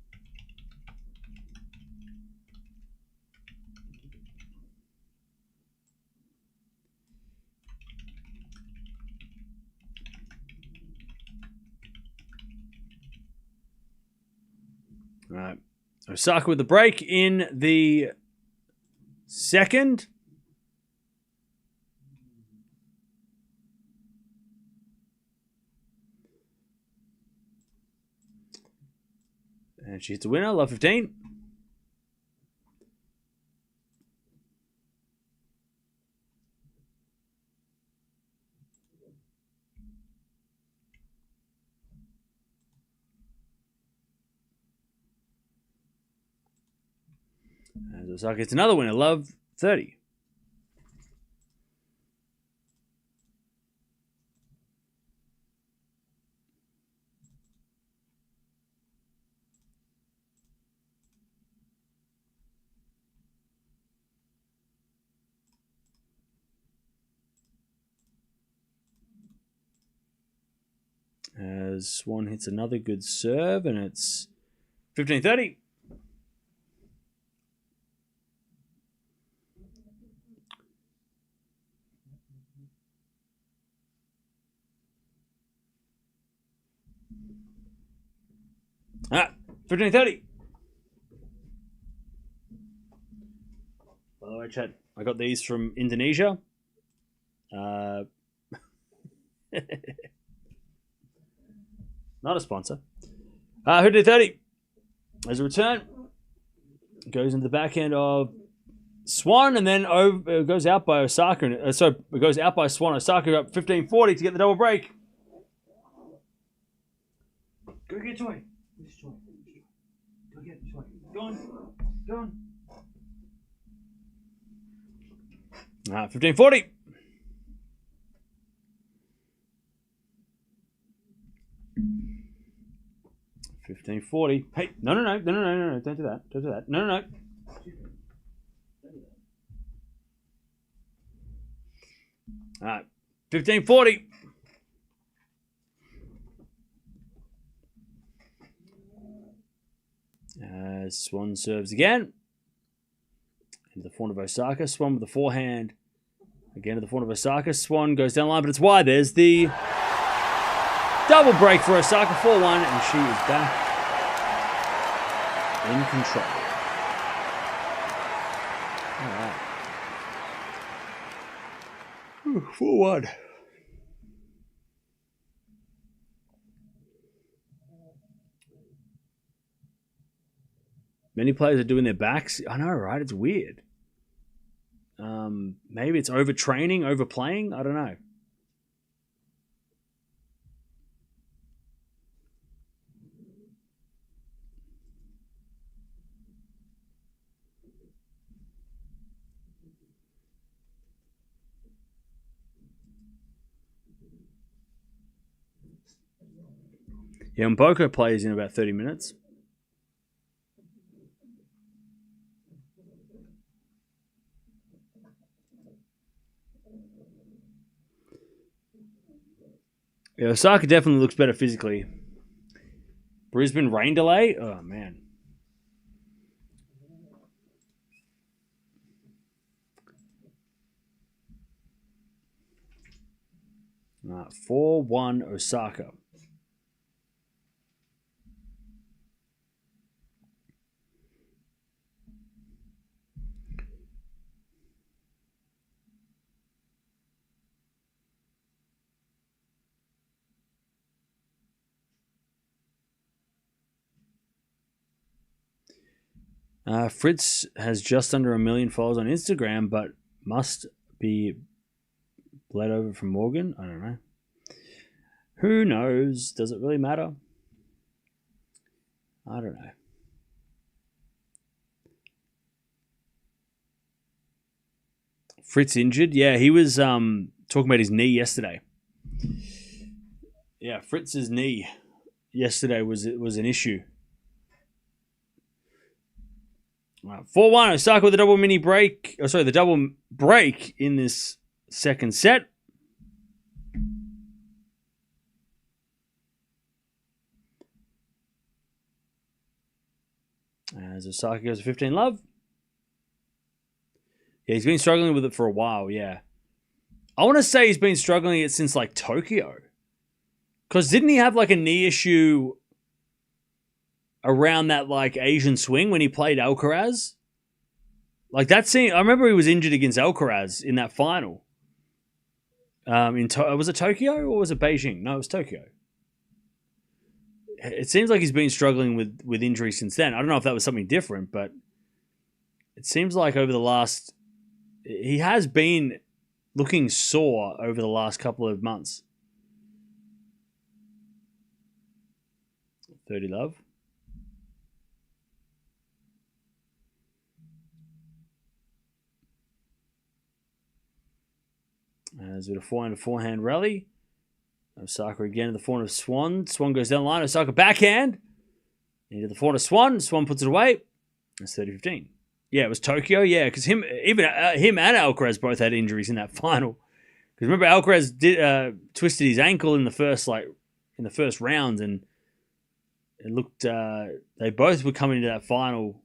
All right. Osaka with the break in the second. And she hits a winner, love 15. And Osaka gets another winner, love 30. As Swan hits another good serve, and it's 15-30. Ah, 15-30. By the way, chat, I got these from Indonesia. Not a sponsor. 15-30. As a return, goes into the backhand of Swan, and then goes out by Osaka. So it goes out by Swan. Osaka up 15-40 to get the double break. Go get Joy. Where's Joy? Go get Joy. Go on. Go on. 15-40. $15.40. Hey, no, don't do that. Don't do that. No. All right, $15.40. Swan serves again. Into the forehand of Osaka. Swan with the forehand. Again to the forehand of Osaka. Swan goes down the line, but it's wide. There's the double break for Osaka, 4-1, and she is back in control. All right. 4-1. Many players are doing their backs. I know, right? It's weird. Maybe it's overtraining, overplaying. I don't know. Yeah, and Boko plays in about 30 minutes. Yeah, Osaka definitely looks better physically. Brisbane rain delay? Oh, man. All right, 4-1 Osaka. Fritz has just under 1 million followers on Instagram, but must be bled over from Morgan. I don't know. Who knows? Does it really matter? I don't know. Fritz injured? Yeah, he was talking about his knee yesterday. Yeah, Fritz's knee yesterday was an issue. 4-1 Osaka with the double mini break. Oh, sorry, the double break in this second set. As Osaka goes to 15 love. Yeah, he's been struggling with it for a while, yeah. I want to say he's been struggling it since like Tokyo. Because didn't he have like a knee issue around that like Asian swing when he played Alcaraz. Like that scene, I remember he was injured against Alcaraz in that final. Was it Tokyo or was it Beijing? No, it was Tokyo. It seems like he's been struggling with injury since then. I don't know if that was something different, but it seems like he has been looking sore over the last couple of months. 30 love. As with a forehand rally. Osaka again in the forehand of Swan. Swan goes down the line. Osaka backhand. Into the forehand of Swan. Swan puts it away. It's 30-15. Yeah, it was Tokyo. Yeah, because him and Alcaraz both had injuries in that final. Because remember, Alcaraz twisted his ankle in the first round, and it looked they both were coming into that final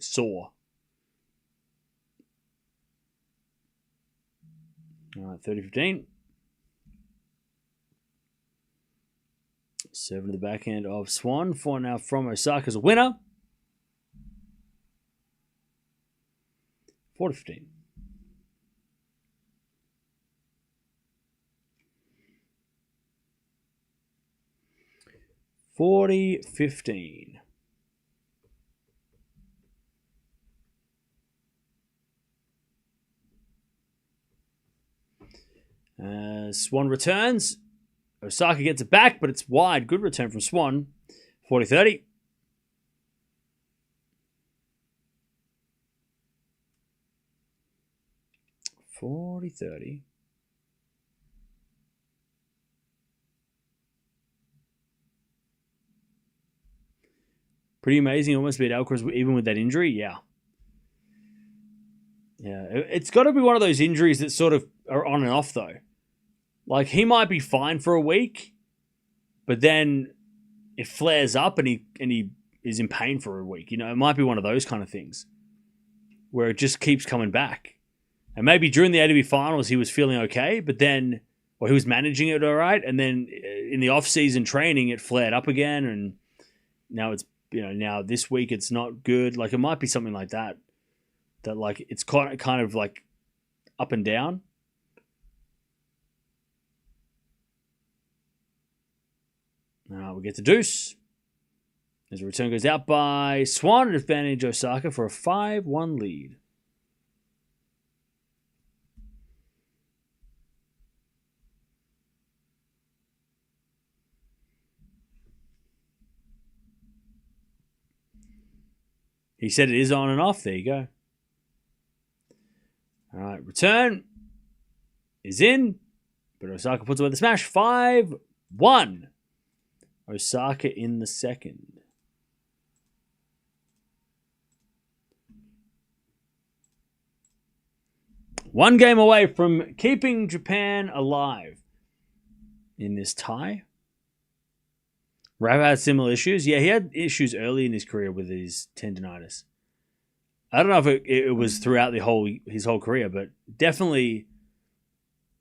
sore. All right, 30-15. 7 to the backhand of Swan. 4 now from Osaka as a winner. 4-15. Swan returns. Osaka gets it back, but it's wide. Good return from Swan. 40-30. Pretty amazing. Almost beat Alcaraz even with that injury. Yeah. Yeah. It's got to be one of those injuries that sort of are on and off, though. Like, he might be fine for a week, but then it flares up and he is in pain for a week. You know, it might be one of those kind of things where it just keeps coming back. And maybe during the ATP finals he was feeling okay, but then, or he was managing it all right, and then in the off-season training it flared up again, and now it's, now this week it's not good. Like, it might be something like that like it's kind of like up and down. We get to deuce. As the return goes out by Swan, at advantage Osaka for a 5-1 lead. He said it is on and off. There you go. All right, return is in, but Osaka puts away the smash. 5-1. Osaka in the second. One game away from keeping Japan alive in this tie. Rafa had similar issues. Yeah, he had issues early in his career with his tendonitis. I don't know if it was throughout his whole career, but definitely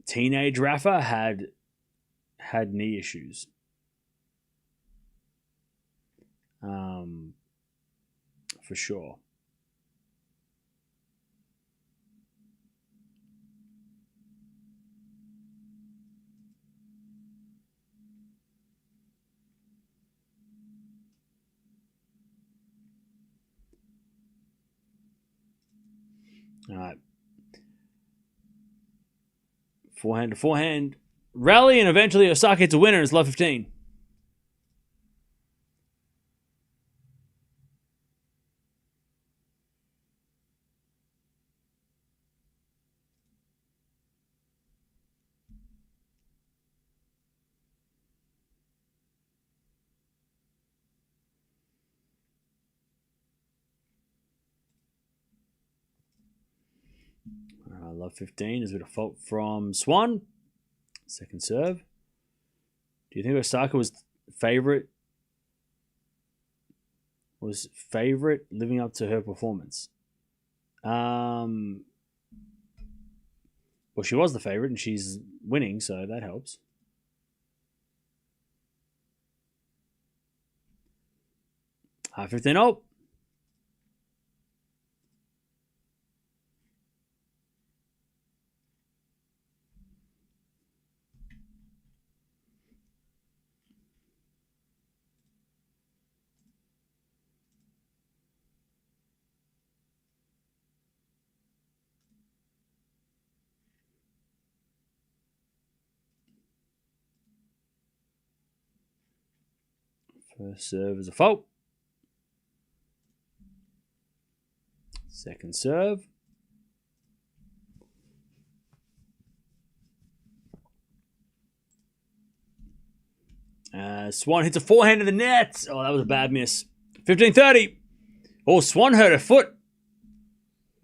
teenage Rafa had knee issues. For sure. All right. Forehand to forehand rally, and eventually Osaka hits a winner. It's love 15. Love 15 is a bit of fault from Swan. Second serve. Do you think Osaka was favorite living up to her performance? Well, she was the favorite and she's winning, so that helps. 15-0. First serve is a fault. Second serve. Swan hits a forehand to the net. Oh, that was a bad miss. 15-30. Oh, Swan hurt her foot.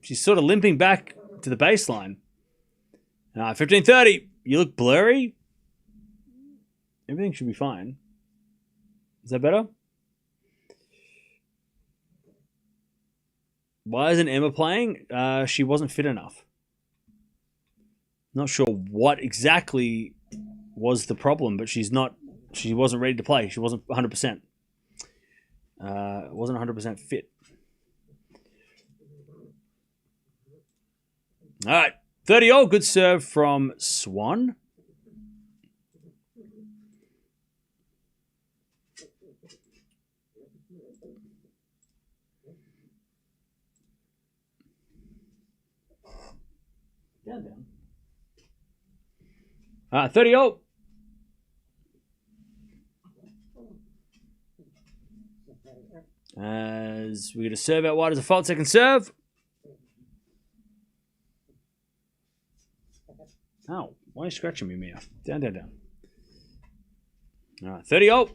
She's sort of limping back to the baseline. 15-30. You look blurry. Everything should be fine. Is that better? Why isn't Emma playing? She wasn't fit enough. Not sure what exactly was the problem, but she wasn't ready to play. She wasn't 100%. Wasn't 100% fit. All right. 30-0. Good serve from Swan. Down. All right. 30-0. As we get a serve out wide as a fault. Second serve. Oh, why are you scratching me, Mia? Down. All right, 30-0.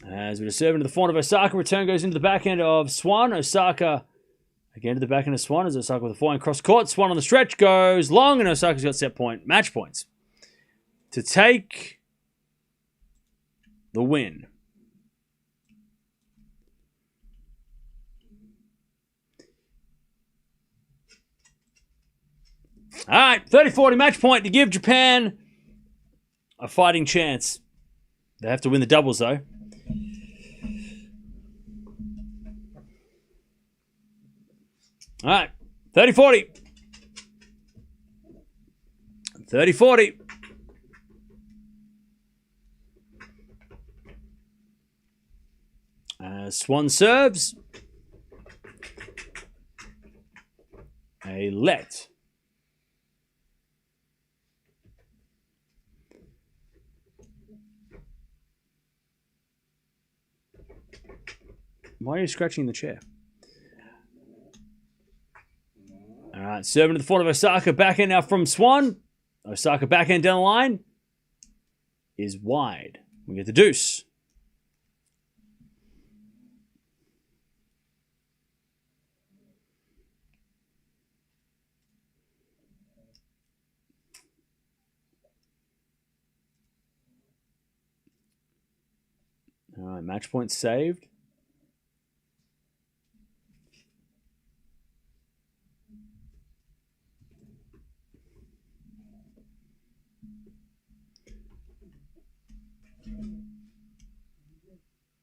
As we get a serve into the forehand of Osaka. Return goes into the backhand of Swan. Osaka again to the backhand of Swan as Osaka with a forehand cross court. Swan on the stretch goes long, and Osaka's got set point. Match points to take the win. All right, 30-40 match point to give Japan a fighting chance. They have to win the doubles, though. All right, 30-40. 30-40. Swan serves. A let. Why are you scratching the chair? All right, serving to the forehand of Osaka. Backhand now from Swan. Osaka backhand down the line is wide. We get the deuce. All right, match point saved.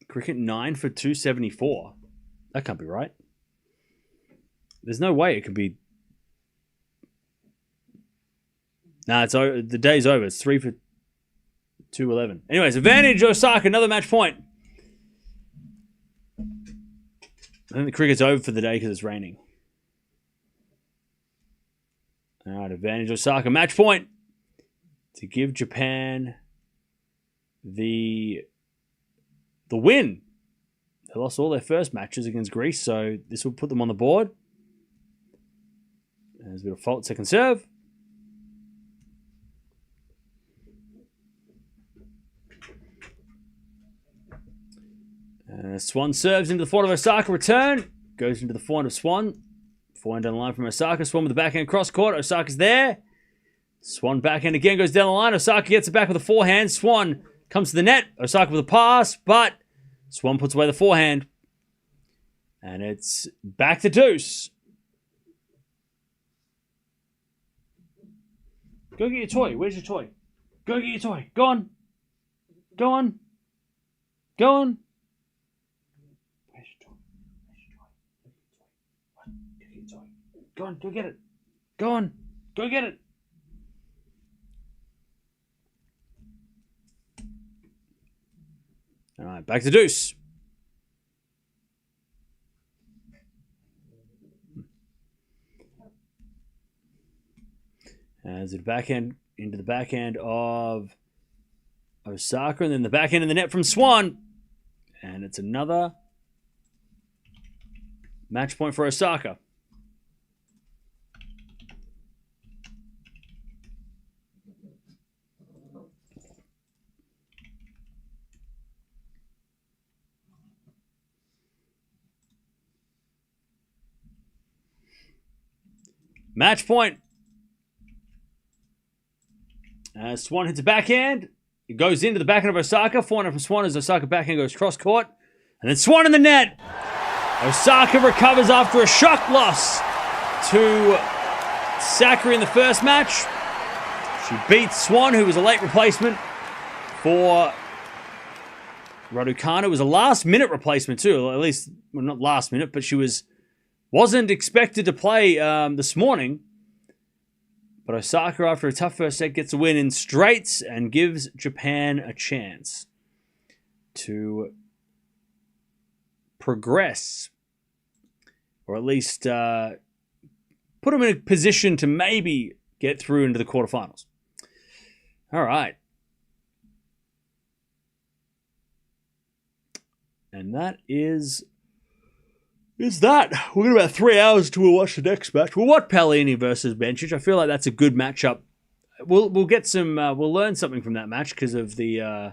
Cricket 9 for 274. That can't be right. There's no way it could be. Nah, it's over. The day's over. It's 3 for 211. Anyways, advantage Osaka, another match point. I think the cricket's over for the day because it's raining. All right, advantage Osaka, match point to give Japan the win. They lost all their first matches against Greece, so this will put them on the board. There's a bit of fault, second serve. Swan serves into the forehand of Osaka. Return. Goes into the forehand of Swan. Forehand down the line from Osaka. Swan with the backhand cross court. Osaka's there. Swan backhand again goes down the line. Osaka gets it back with a forehand. Swan comes to the net. Osaka with a pass, but Swan puts away the forehand. And it's back to deuce. Go get your toy. Where's your toy? Go get your toy. Go on. Go on. Go on. Go on, go get it. Go on, go get it. All right, back to deuce. As the backhand into the backhand of Osaka, and then the backhand in the net from Swan. And it's another match point for Osaka. Match point. Swan hits a backhand. It goes into the backhand of Osaka. Forehand from Swan as Osaka backhand goes cross court. And then Swan in the net. Osaka recovers after a shock loss to Sakkari in the first match. She beats Swan, who was a late replacement for Raducanu. It was a last-minute replacement too. At least, well, not last minute, but she wasn't expected to play this morning. But Osaka, after a tough first set, gets a win in straights and gives Japan a chance to progress, or at least put them in a position to maybe get through into the quarterfinals. All right. And that is that. We've got about 3 hours to watch the next match. We'll watch Paolini versus Bencic. I feel like that's a good matchup. We'll get some. We'll learn something from that match because of the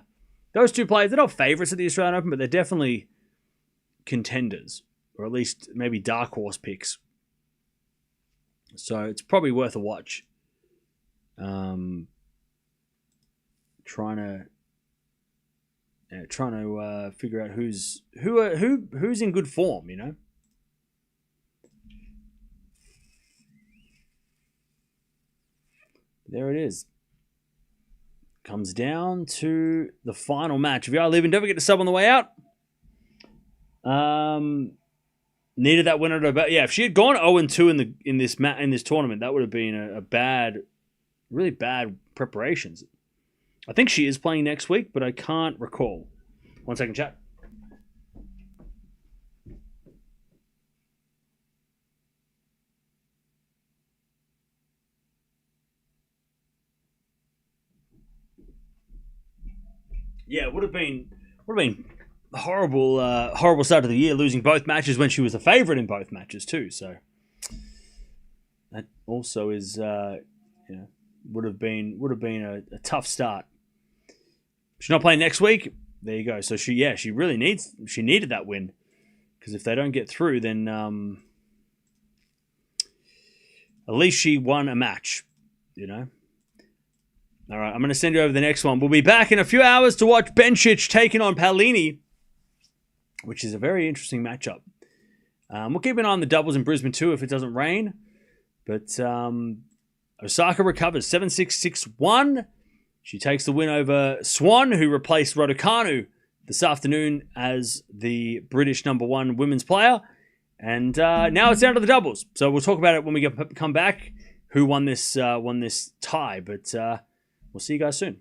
those two players. They're not favorites at the Australian Open, but they're definitely contenders, or at least maybe dark horse picks. So it's probably worth a watch. Trying to figure out who's in good form, you know. There it is. Comes down to the final match. If you are leaving, don't forget to sub on the way out. Needed that winner to about, yeah. If she had gone 0-2 in this tournament, that would have been a bad, really bad preparations. I think she is playing next week, but I can't recall. 1 second, chat. Yeah, it would have been horrible start of the year, losing both matches when she was a favorite in both matches too. So that also is, would have been a tough start. She's not playing next week. There you go. So she needed that win, because if they don't get through, then at least she won a match, you know. All right, I'm going to send you over the next one. We'll be back in a few hours to watch Bencic taking on Paolini, which is a very interesting matchup. We'll keep an eye on the doubles in Brisbane too if it doesn't rain. But Osaka recovers 7-6, 6-1. She takes the win over Swan, who replaced Raducanu this afternoon as the British #1 women's player. And now it's down to the doubles. So we'll talk about it when we come back, who won this tie. But we'll see you guys soon.